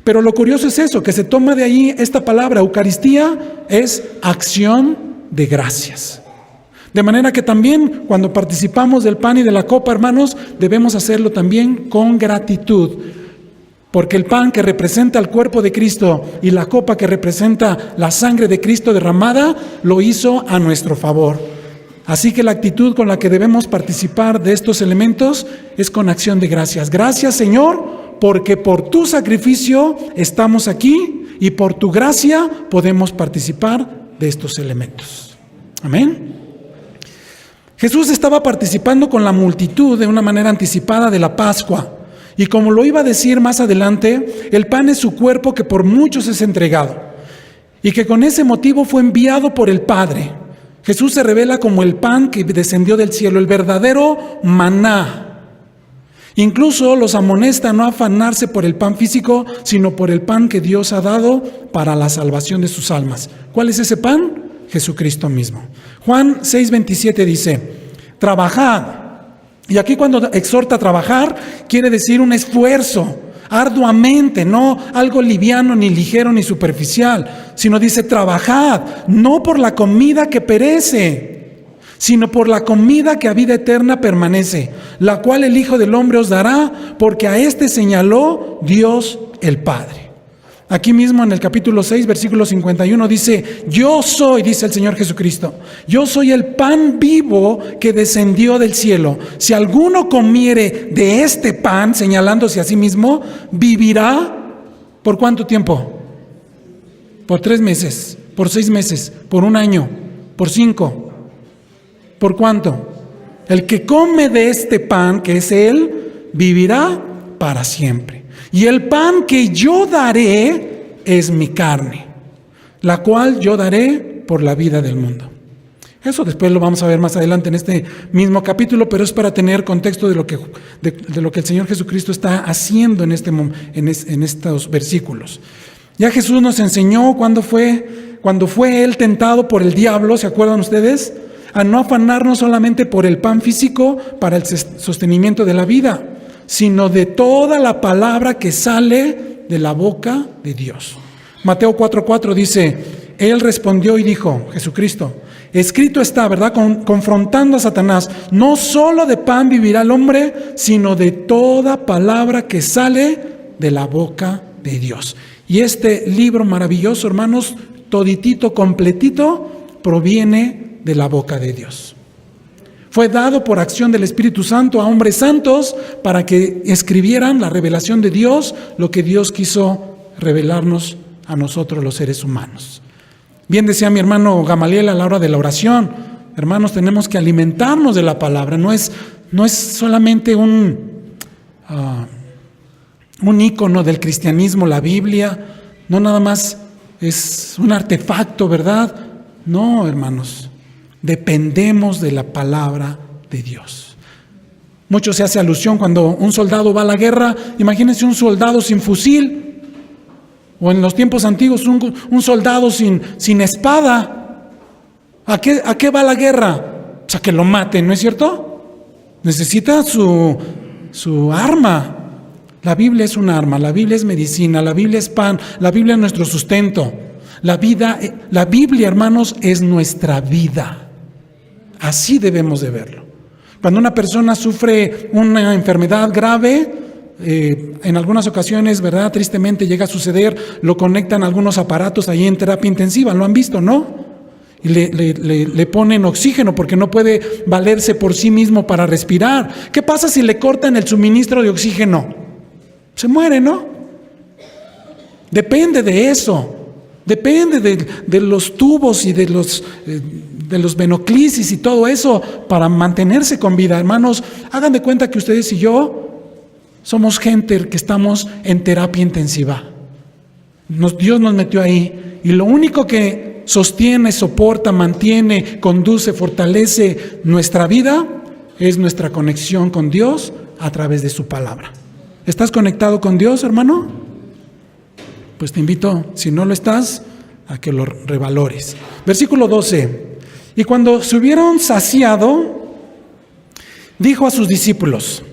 [SPEAKER 1] Pero lo curioso es eso, que se toma de ahí esta palabra, Eucaristía, es acción de gracias. De manera que también cuando participamos del pan y de la copa, hermanos, debemos hacerlo también con gratitud. Porque el pan que representa el cuerpo de Cristo y la copa que representa la sangre de Cristo derramada, lo hizo a nuestro favor. Así que la actitud con la que debemos participar de estos elementos es con acción de gracias. Gracias, Señor, porque por tu sacrificio estamos aquí y por tu gracia podemos participar de estos elementos. Amén. Jesús estaba participando con la multitud de una manera anticipada de la Pascua. Y como lo iba a decir más adelante, el pan es su cuerpo que por muchos es entregado. Y que con ese motivo fue enviado por el Padre. Jesús se revela como el pan que descendió del cielo, el verdadero maná. Incluso los amonesta a no afanarse por el pan físico, sino por el pan que Dios ha dado para la salvación de sus almas. ¿Cuál es ese pan? Jesucristo mismo. Juan 6:27 dice, trabajad. Y aquí cuando exhorta a trabajar, quiere decir un esfuerzo, arduamente, no algo liviano, ni ligero, ni superficial, sino dice, trabajad, no por la comida que perece, sino por la comida que a vida eterna permanece, la cual el Hijo del Hombre os dará, porque a éste señaló Dios el Padre. Aquí mismo en el capítulo 6, versículo 51 dice, yo soy, dice el Señor Jesucristo, yo soy el pan vivo que descendió del cielo. Si alguno comiere de este pan, señalándose a sí mismo, vivirá, ¿por cuánto tiempo? Por 3 meses, por 6 meses, por 1 año, por 5. ¿Por cuánto? El que come de este pan, que es Él, vivirá para siempre. Y el pan que yo daré es mi carne, la cual yo daré por la vida del mundo. Eso después lo vamos a ver más adelante en este mismo capítulo, pero es para tener contexto de lo que el Señor Jesucristo está haciendo en estos versículos. Ya Jesús nos enseñó cuando fue Él tentado por el diablo, ¿se acuerdan ustedes? A no afanarnos solamente por el pan físico para el sostenimiento de la vida, sino de toda la palabra que sale de la boca de Dios. Mateo 4:4 dice, Él respondió y dijo, Jesucristo, escrito está, ¿verdad? Confrontando a Satanás, no solo de pan vivirá el hombre, sino de toda palabra que sale de la boca de Dios. Y este libro maravilloso, hermanos, toditito, completito, proviene de la boca de Dios. Fue dado por acción del Espíritu Santo a hombres santos para que escribieran la revelación de Dios, lo que Dios quiso revelarnos a nosotros los seres humanos. Bien decía mi hermano Gamaliel a la hora de la oración, hermanos, tenemos que alimentarnos de la palabra, no es solamente un ícono del cristianismo, la Biblia, no nada más es un artefacto, ¿verdad? No, hermanos. Dependemos de la palabra de Dios. Mucho se hace alusión cuando un soldado va a la guerra. Imagínense un soldado sin fusil, o en los tiempos antiguos un soldado sin espada. ¿A qué va la guerra? Pues a que lo maten, ¿no es cierto? Necesita su arma. La Biblia es un arma, la Biblia es medicina, la Biblia es pan, la Biblia es nuestro sustento. La Biblia, hermanos, es nuestra vida. Así debemos de verlo. Cuando una persona sufre una enfermedad grave, en algunas ocasiones, ¿verdad? Tristemente llega a suceder, lo conectan a algunos aparatos ahí en terapia intensiva, ¿lo han visto, no? Y le ponen oxígeno porque no puede valerse por sí mismo para respirar. ¿Qué pasa si le cortan el suministro de oxígeno? Se muere, ¿no? Depende de eso. Depende de los tubos y de los venoclisis y todo eso para mantenerse con vida. Hermanos, hagan de cuenta que ustedes y yo somos gente que estamos en terapia intensiva. Dios nos metió ahí y lo único que sostiene, soporta, mantiene, conduce, fortalece nuestra vida es nuestra conexión con Dios a través de su palabra. ¿Estás conectado con Dios, hermano? Pues te invito, si no lo estás, a que lo revalores. Versículo 12. Y cuando se hubieron saciado, dijo a sus discípulos.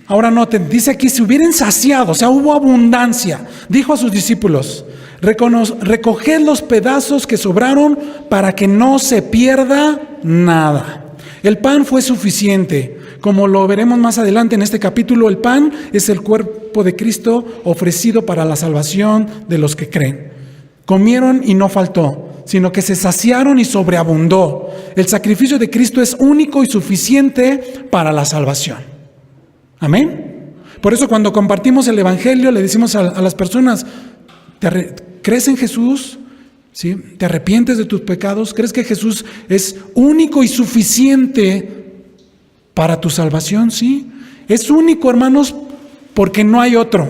[SPEAKER 1] Ahora noten, dice aquí, se hubieran saciado, o sea, hubo abundancia. Dijo a sus discípulos, recoged los pedazos que sobraron para que no se pierda nada. El pan fue suficiente. Como lo veremos más adelante en este capítulo, el pan es el cuerpo de Cristo ofrecido para la salvación de los que creen. Comieron y no faltó, sino que se saciaron y sobreabundó. El sacrificio de Cristo es único y suficiente para la salvación. Amén. Por eso cuando compartimos el Evangelio le decimos a las personas, ¿crees en Jesús? ¿Sí? ¿Te arrepientes de tus pecados? ¿Crees que Jesús es único y suficiente para tu salvación? Sí. Es único, hermanos, porque no hay otro.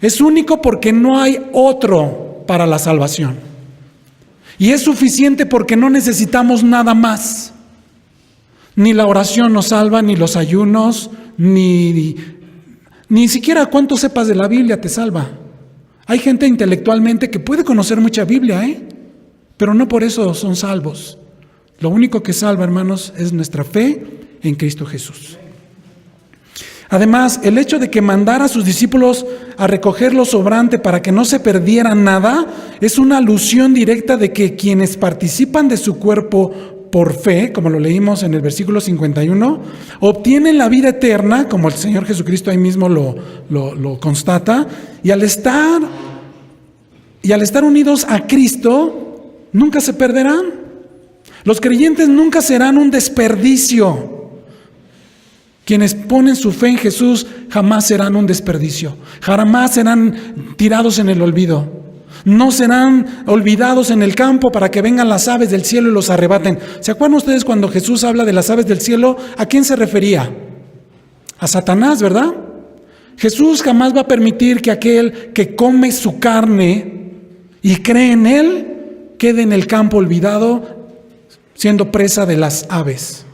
[SPEAKER 1] Es único porque no hay otro para la salvación. Y es suficiente porque no necesitamos nada más. Ni la oración nos salva, ni los ayunos, ni siquiera cuánto sepas de la Biblia te salva. Hay gente intelectualmente que puede conocer mucha Biblia, pero no por eso son salvos. Lo único que salva, hermanos, es nuestra fe en Cristo Jesús. Además, el hecho de que mandara a sus discípulos a recoger lo sobrante para que no se perdiera nada, es una alusión directa de que quienes participan de su cuerpo por fe, como lo leímos en el versículo 51, obtienen la vida eterna, como el Señor Jesucristo ahí mismo lo constata, y al estar unidos a Cristo, nunca se perderán. Los creyentes nunca serán un desperdicio. Quienes ponen su fe en Jesús jamás serán un desperdicio, jamás serán tirados en el olvido, no serán olvidados en el campo para que vengan las aves del cielo y los arrebaten. ¿Se acuerdan ustedes cuando Jesús habla de las aves del cielo? ¿A quién se refería? A Satanás, ¿verdad? Jesús jamás va a permitir que aquel que come su carne y cree en él quede en el campo olvidado, siendo presa de las aves.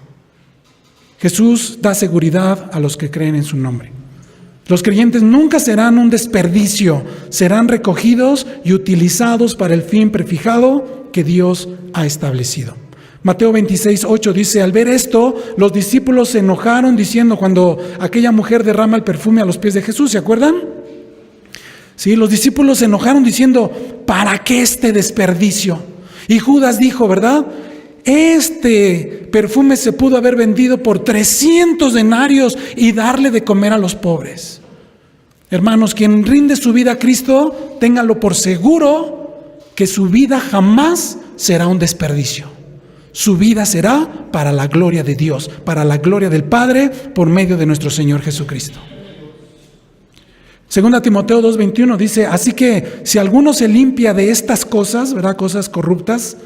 [SPEAKER 1] Jesús da seguridad a los que creen en su nombre. Los creyentes nunca serán un desperdicio, serán recogidos y utilizados para el fin prefijado que Dios ha establecido. Mateo 26:8 dice: al ver esto, los discípulos se enojaron diciendo, cuando aquella mujer derrama el perfume a los pies de Jesús, ¿se acuerdan? Sí, los discípulos se enojaron diciendo: ¿para qué este desperdicio? Y Judas dijo, ¿verdad? Este perfume se pudo haber vendido por 300 denarios y darle de comer a los pobres. Hermanos, quien rinde su vida a Cristo, téngalo por seguro que su vida jamás será un desperdicio. Su vida será para la gloria de Dios, para la gloria del Padre, por medio de nuestro Señor Jesucristo. Segunda Timoteo 2:21 dice: así que si alguno se limpia de estas cosas, ¿verdad?, cosas corruptas,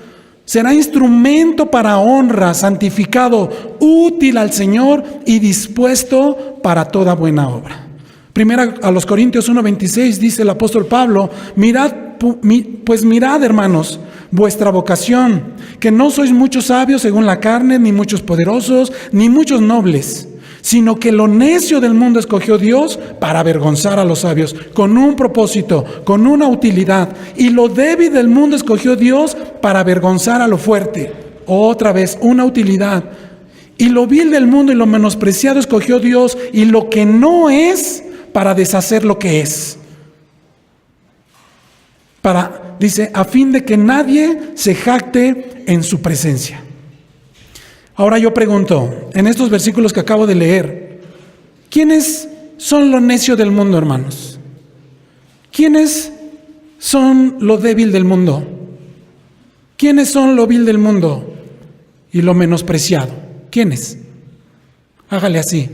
[SPEAKER 1] será instrumento para honra, santificado, útil al Señor y dispuesto para toda buena obra. Primera a los Corintios 1:26 dice el apóstol Pablo: mirad, hermanos, vuestra vocación, que no sois muchos sabios según la carne, ni muchos poderosos, ni muchos nobles, sino que lo necio del mundo escogió Dios para avergonzar a los sabios, con un propósito, con una utilidad. Y lo débil del mundo escogió Dios para avergonzar a lo fuerte. Otra vez, una utilidad. Y lo vil del mundo y lo menospreciado escogió Dios, y lo que no es, para deshacer lo que es. Dice, a fin de que nadie se jacte en su presencia. Ahora yo pregunto, en estos versículos que acabo de leer, ¿quiénes son lo necio del mundo, hermanos? ¿Quiénes son lo débil del mundo? ¿Quiénes son lo vil del mundo y lo menospreciado? ¿Quiénes? Hágale así.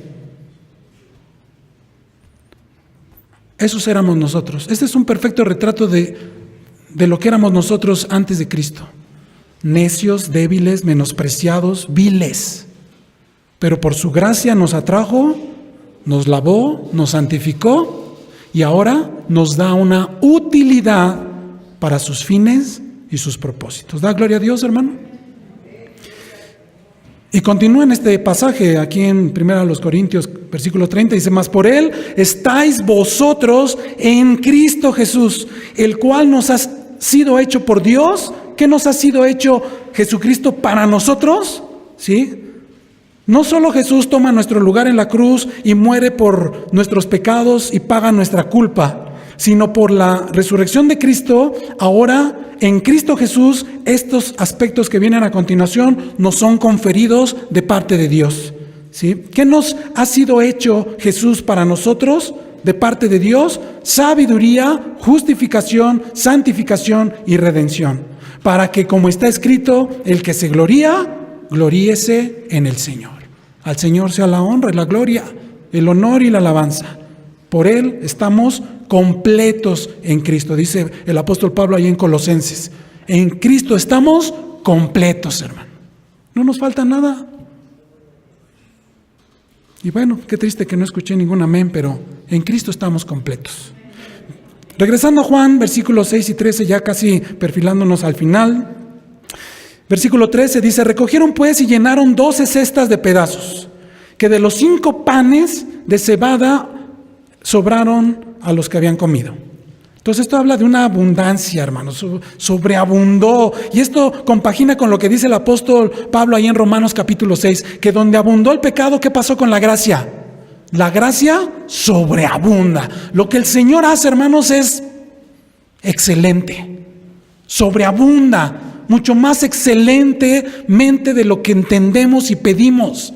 [SPEAKER 1] Esos éramos nosotros. Este es un perfecto retrato de lo que éramos nosotros antes de Cristo. Necios, débiles, menospreciados, viles. Pero por su gracia nos atrajo, nos lavó, nos santificó y ahora nos da una utilidad para sus fines y sus propósitos. ¿Da gloria a Dios, hermano? Y continúa en este pasaje, aquí en 1 Corintios, versículo 30, dice: mas por Él estáis vosotros en Cristo Jesús, el cual nos ha sido hecho por Dios. ¿Qué nos ha sido hecho Jesucristo para nosotros? ¿Sí? No solo Jesús toma nuestro lugar en la cruz y muere por nuestros pecados y paga nuestra culpa, sino por la resurrección de Cristo. Ahora, en Cristo Jesús, estos aspectos que vienen a continuación nos son conferidos de parte de Dios. ¿Sí? ¿Qué nos ha sido hecho Jesús para nosotros? De parte de Dios: sabiduría, justificación, santificación y redención. Para que, como está escrito, el que se gloría, gloríese en el Señor. Al Señor sea la honra y la gloria, el honor y la alabanza. Por Él estamos completos en Cristo. Dice el apóstol Pablo ahí en Colosenses: en Cristo estamos completos, hermano. No nos falta nada. Y bueno, qué triste que no escuché ningún amén, pero en Cristo estamos completos. Regresando a Juan, versículos 6 y 13, ya casi perfilándonos al final. Versículo 13 dice: recogieron pues y llenaron 12 cestas de pedazos, que de los 5 panes de cebada sobraron a los que habían comido. Entonces esto habla de una abundancia, hermanos, sobreabundó. Y esto compagina con lo que dice el apóstol Pablo ahí en Romanos capítulo 6, que donde abundó el pecado, ¿qué pasó con la gracia? La gracia sobreabunda. Lo que el Señor hace, hermanos, es excelente. Sobreabunda, mucho más excelentemente de lo que entendemos y pedimos.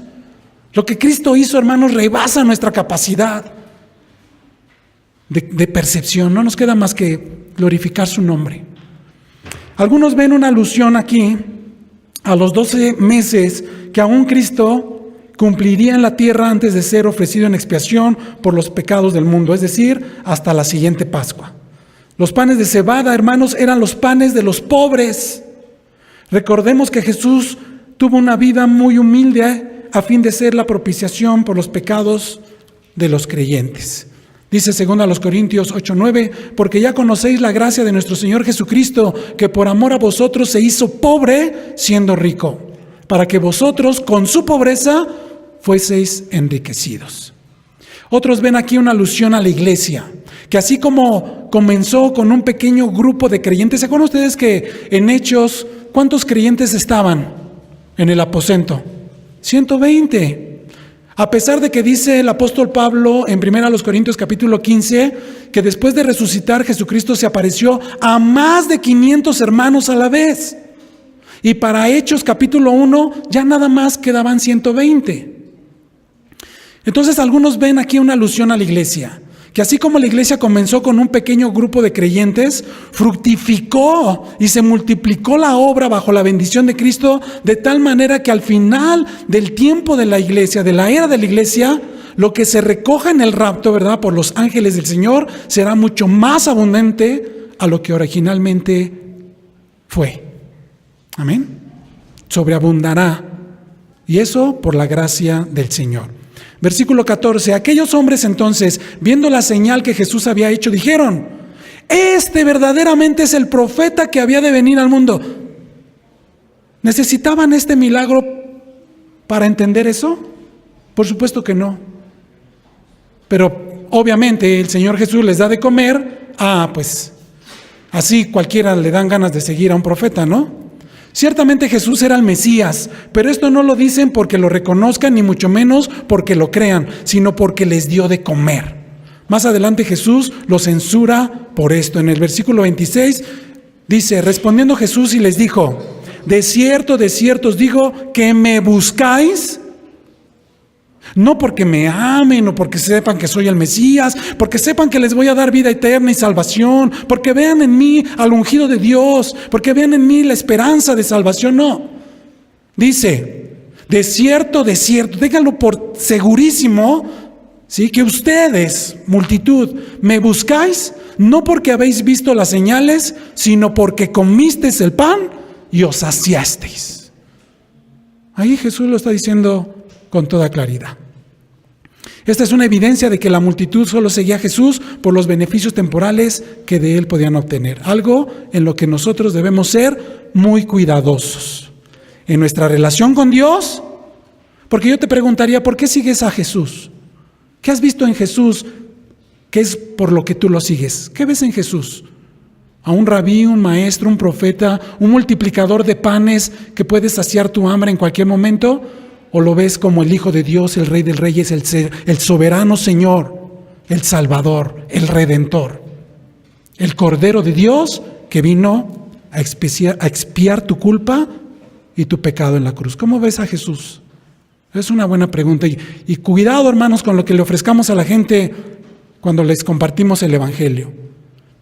[SPEAKER 1] Lo que Cristo hizo, hermanos, rebasa nuestra capacidad de percepción. No nos queda más que glorificar su nombre. Algunos ven una alusión aquí a los 12 meses que aún Cristo cumpliría en la tierra antes de ser ofrecido en expiación por los pecados del mundo, es decir, hasta la siguiente Pascua. Los panes de cebada, hermanos, eran los panes de los pobres. Recordemos que Jesús tuvo una vida muy humilde a fin de ser la propiciación por los pecados de los creyentes. Dice 2 Corintios 8:9, porque ya conocéis la gracia de nuestro Señor Jesucristo, que por amor a vosotros se hizo pobre siendo rico, para que vosotros con su pobreza fueseis enriquecidos. Otros ven aquí una alusión a la iglesia, que así como comenzó con un pequeño grupo de creyentes. ¿Se acuerdan ustedes que en Hechos, cuántos creyentes estaban en el aposento? 120. A pesar de que dice el apóstol Pablo en 1 Corintios capítulo 15, que después de resucitar Jesucristo se apareció a más de 500 hermanos a la vez. Y para Hechos capítulo 1 ya nada más quedaban 120. Entonces algunos ven aquí una alusión a la iglesia, que así como la iglesia comenzó con un pequeño grupo de creyentes, fructificó y se multiplicó la obra bajo la bendición de Cristo, de tal manera que al final del tiempo de la iglesia, de la era de la iglesia, lo que se recoja en el rapto, ¿verdad?, por los ángeles del Señor, será mucho más abundante a lo que originalmente fue. Amén. Sobreabundará. Y eso por la gracia del Señor. Versículo 14, aquellos hombres entonces, viendo la señal que Jesús había hecho, dijeron, este verdaderamente es el profeta que había de venir al mundo. ¿Necesitaban este milagro para entender eso? Por supuesto que no. Pero obviamente el Señor Jesús les da de comer, pues así cualquiera le dan ganas de seguir a un profeta, ¿no? Ciertamente Jesús era el Mesías, pero esto no lo dicen porque lo reconozcan, ni mucho menos porque lo crean, sino porque les dio de comer. Más adelante Jesús lo censura por esto. En el versículo 26 dice, respondiendo Jesús y les dijo, de cierto os digo que me buscáis, no porque me amen o porque sepan que soy el Mesías, porque sepan que les voy a dar vida eterna y salvación, porque vean en mí al ungido de Dios, porque vean en mí la esperanza de salvación. No, dice, de cierto, déjenlo por segurísimo, ¿sí? Que ustedes, multitud, me buscáis, no porque habéis visto las señales, sino porque comisteis el pan y os saciasteis. Ahí Jesús lo está diciendo con toda claridad. Esta es una evidencia de que la multitud solo seguía a Jesús por los beneficios temporales que de él podían obtener. Algo en lo que nosotros debemos ser muy cuidadosos. En nuestra relación con Dios, porque yo te preguntaría, ¿por qué sigues a Jesús? ¿Qué has visto en Jesús que es por lo que tú lo sigues? ¿Qué ves en Jesús? ¿A un rabí, un maestro, un profeta, un multiplicador de panes que puede saciar tu hambre en cualquier momento? ¿O lo ves como el Hijo de Dios, el Rey de Reyes, el soberano Señor, el Salvador, el Redentor, el Cordero de Dios que vino a expiar tu culpa y tu pecado en la cruz? ¿Cómo ves a Jesús? Es una buena pregunta. Y cuidado, hermanos, con lo que le ofrezcamos a la gente cuando les compartimos el Evangelio.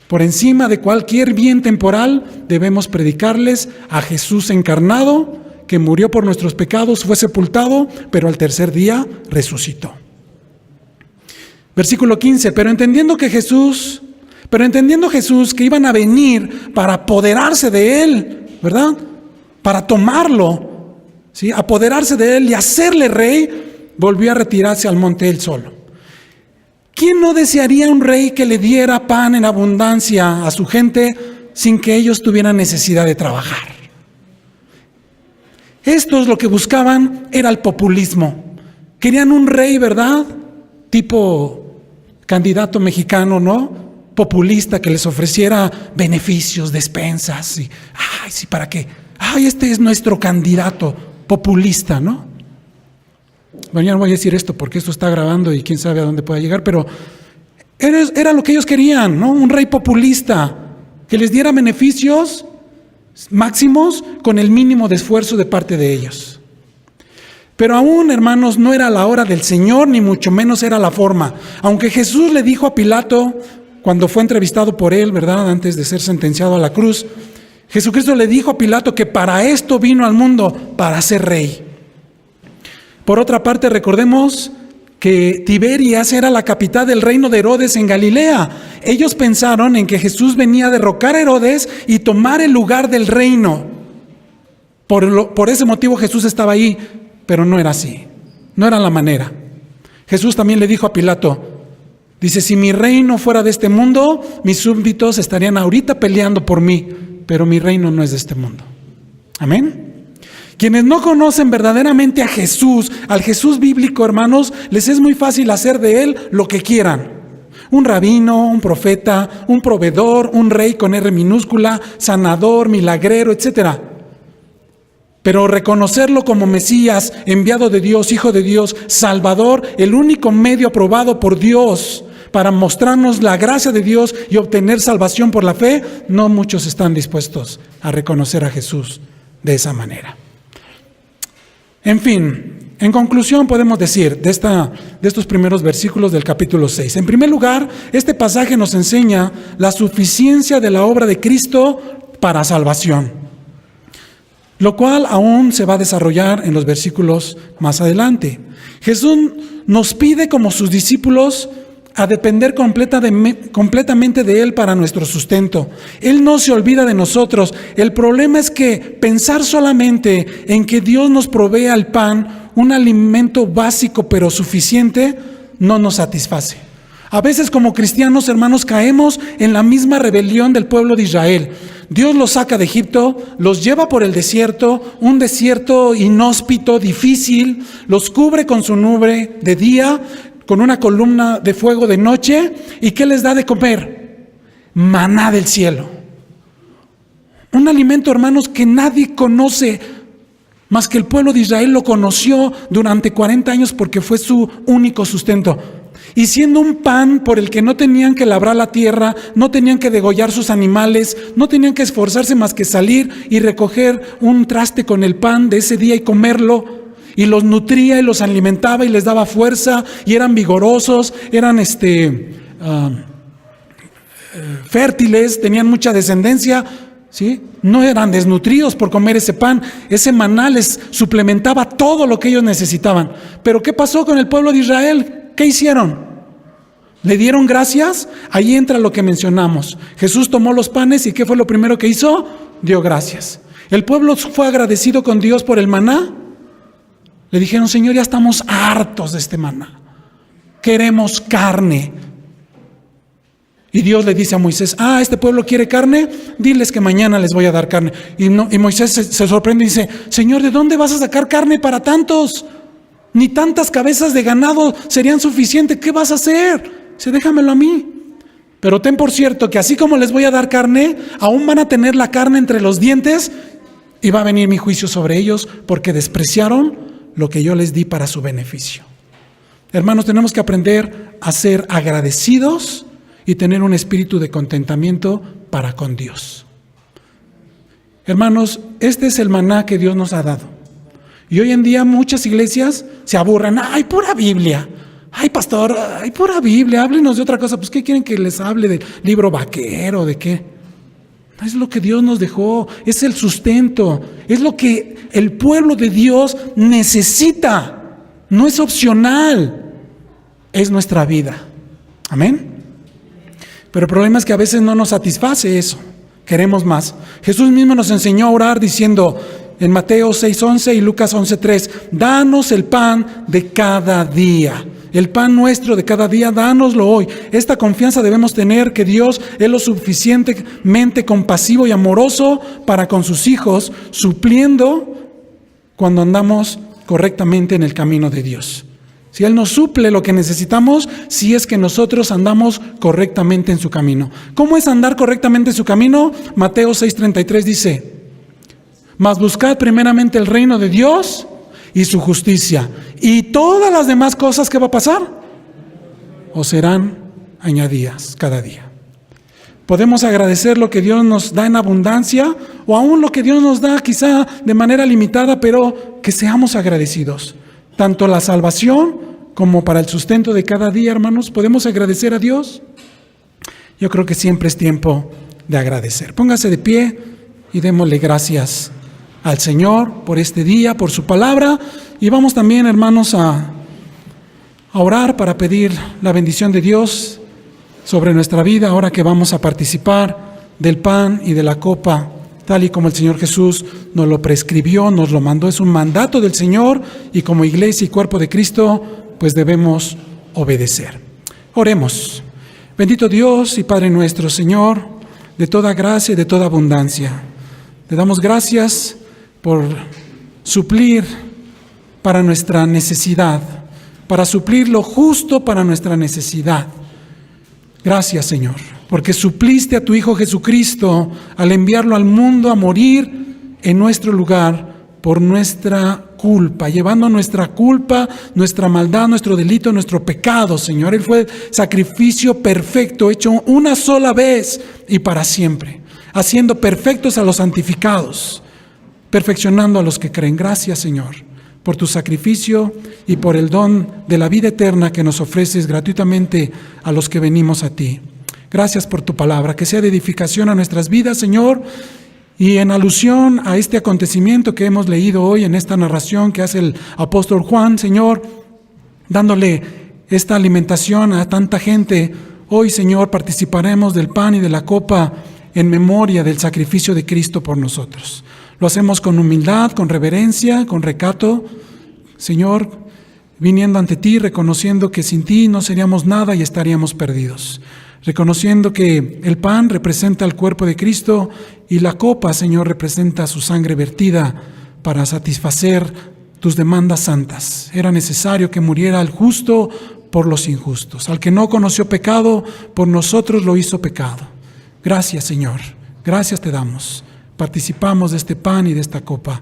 [SPEAKER 1] Por encima de cualquier bien temporal, debemos predicarles a Jesús encarnado, que murió por nuestros pecados, fue sepultado, pero al tercer día resucitó. Versículo 15, pero entendiendo Jesús que iban a venir para apoderarse de él, ¿verdad? Para tomarlo, ¿sí? Apoderarse de él y hacerle rey, volvió a retirarse al monte él solo. ¿Quién no desearía un rey que le diera pan en abundancia a su gente sin que ellos tuvieran necesidad de trabajar? Estos lo que buscaban era el populismo. Querían un rey, ¿verdad?, tipo candidato mexicano, ¿no? Populista, que les ofreciera beneficios, despensas. Y, ay, sí, ¿para qué? Ay, este es nuestro candidato populista, ¿no? Bueno, ya no voy a decir esto porque esto está grabando y quién sabe a dónde pueda llegar, pero era lo que ellos querían, ¿no? Un rey populista que les diera beneficios máximos con el mínimo de esfuerzo de parte de ellos. Pero aún, hermanos, no era la hora del Señor, ni mucho menos era la forma. Aunque Jesús le dijo a Pilato, cuando fue entrevistado por él, ¿verdad?, antes de ser sentenciado a la cruz, Jesucristo le dijo a Pilato que para esto vino al mundo, para ser rey. Por otra parte, recordemos que Tiberias era la capital del reino de Herodes en Galilea. Ellos pensaron en que Jesús venía a derrocar a Herodes y tomar el lugar del reino. Por ese motivo Jesús estaba ahí, pero no era así, no era la manera. Jesús también le dijo a Pilato, dice, si mi reino fuera de este mundo, mis súbditos estarían ahorita peleando por mí, pero mi reino no es de este mundo. Amén. Quienes no conocen verdaderamente a Jesús, al Jesús bíblico, hermanos, les es muy fácil hacer de Él lo que quieran. Un rabino, un profeta, un proveedor, un rey con R minúscula, sanador, milagrero, etc. Pero reconocerlo como Mesías, enviado de Dios, Hijo de Dios, Salvador, el único medio aprobado por Dios para mostrarnos la gracia de Dios y obtener salvación por la fe, no muchos están dispuestos a reconocer a Jesús de esa manera. En fin, en conclusión podemos decir de estos primeros versículos del capítulo 6. En primer lugar, este pasaje nos enseña la suficiencia de la obra de Cristo para salvación, lo cual aún se va a desarrollar en los versículos más adelante. Jesús nos pide como sus discípulos a depender completamente de Él para nuestro sustento. Él no se olvida de nosotros. El problema es que pensar solamente en que Dios nos provea el pan, un alimento básico pero suficiente, no nos satisface. A veces como cristianos, hermanos, caemos en la misma rebelión del pueblo de Israel. Dios los saca de Egipto, los lleva por el desierto, un desierto inhóspito, difícil, los cubre con su nube de día, con una columna de fuego de noche. ¿Y qué les da de comer? Maná del cielo. Un alimento, hermanos, que nadie conoce, más que el pueblo de Israel lo conoció durante 40 años porque fue su único sustento. Y siendo un pan por el que no tenían que labrar la tierra, no tenían que degollar sus animales, no tenían que esforzarse más que salir y recoger un traste con el pan de ese día y comerlo. Y los nutría y los alimentaba y les daba fuerza y eran vigorosos, eran fértiles, tenían mucha descendencia, ¿sí? No eran desnutridos por comer ese pan. Ese maná les suplementaba todo lo que ellos necesitaban. Pero ¿qué pasó con el pueblo de Israel? ¿Qué hicieron? ¿Le dieron gracias? Ahí entra lo que mencionamos. Jesús tomó los panes y ¿qué fue lo primero que hizo? Dio gracias. ¿El pueblo fue agradecido con Dios por el maná? Le dijeron, Señor, ya estamos hartos de este maná. Queremos carne. Y Dios le dice a Moisés, este pueblo quiere carne, diles que mañana les voy a dar carne. Y Moisés se sorprende y dice, Señor, ¿de dónde vas a sacar carne para tantos? Ni tantas cabezas de ganado serían suficientes. ¿Qué vas a hacer? Dice, déjamelo a mí. Pero ten por cierto que así como les voy a dar carne, aún van a tener la carne entre los dientes y va a venir mi juicio sobre ellos porque despreciaron lo que yo les di para su beneficio. Hermanos, tenemos que aprender a ser agradecidos y tener un espíritu de contentamiento para con Dios. Hermanos, este es el maná que Dios nos ha dado. Y hoy en día muchas iglesias se aburren. ¡Ay, pura Biblia! ¡Ay, pastor! ¡Ay, pura Biblia! Háblenos de otra cosa. Pues, ¿qué quieren que les hable del libro vaquero? ¿De qué? Es lo que Dios nos dejó. Es el sustento. Es lo que el pueblo de Dios necesita. No es opcional. Es nuestra vida. Amén. Pero el problema es que a veces no nos satisface eso. Queremos más. Jesús mismo nos enseñó a orar diciendo en Mateo 6:11 y Lucas 11:3, danos el pan de cada día. El pan nuestro de cada día, dánoslo hoy. Esta confianza debemos tener que Dios es lo suficientemente compasivo y amoroso para con sus hijos, supliendo cuando andamos correctamente en el camino de Dios. Si Él nos suple lo que necesitamos, si es que nosotros andamos correctamente en su camino. ¿Cómo es andar correctamente en su camino? Mateo 6:33 dice: mas buscad primeramente el reino de Dios y su justicia, y todas las demás cosas, ¿qué va a pasar? Os serán añadidas cada día. Podemos agradecer lo que Dios nos da en abundancia, o aún lo que Dios nos da quizá de manera limitada, pero que seamos agradecidos. Tanto la salvación como para el sustento de cada día, hermanos, ¿podemos agradecer a Dios? Yo creo que siempre es tiempo de agradecer. Póngase de pie y démosle gracias al Señor por este día, por su palabra. Y vamos también, hermanos, a orar para pedir la bendición de Dios sobre nuestra vida, ahora que vamos a participar del pan y de la copa, tal y como el Señor Jesús nos lo prescribió, nos lo mandó. Es un mandato del Señor, y como iglesia y cuerpo de Cristo, pues debemos obedecer. Oremos. Bendito Dios y Padre nuestro, Señor, de toda gracia y de toda abundancia, te damos gracias por suplir para nuestra necesidad, para suplir lo justo para nuestra necesidad. Gracias, Señor, porque supliste a tu Hijo Jesucristo al enviarlo al mundo a morir en nuestro lugar por nuestra culpa, llevando nuestra culpa, nuestra maldad, nuestro delito, nuestro pecado, Señor. Él fue sacrificio perfecto, hecho una sola vez y para siempre, haciendo perfectos a los santificados, perfeccionando a los que creen. Gracias, Señor, por tu sacrificio y por el don de la vida eterna que nos ofreces gratuitamente a los que venimos a ti. Gracias por tu palabra, que sea de edificación a nuestras vidas, Señor. Y en alusión a este acontecimiento que hemos leído hoy en esta narración que hace el apóstol Juan, Señor, dándole esta alimentación a tanta gente, hoy, Señor, participaremos del pan y de la copa en memoria del sacrificio de Cristo por nosotros. Lo hacemos con humildad, con reverencia, con recato, Señor, viniendo ante ti, reconociendo que sin ti no seríamos nada y estaríamos perdidos. Reconociendo que el pan representa el cuerpo de Cristo y la copa, Señor, representa su sangre vertida para satisfacer tus demandas santas. Era necesario que muriera el justo por los injustos. Al que no conoció pecado, por nosotros lo hizo pecado. Gracias, Señor. Gracias te damos. Participamos de este pan y de esta copa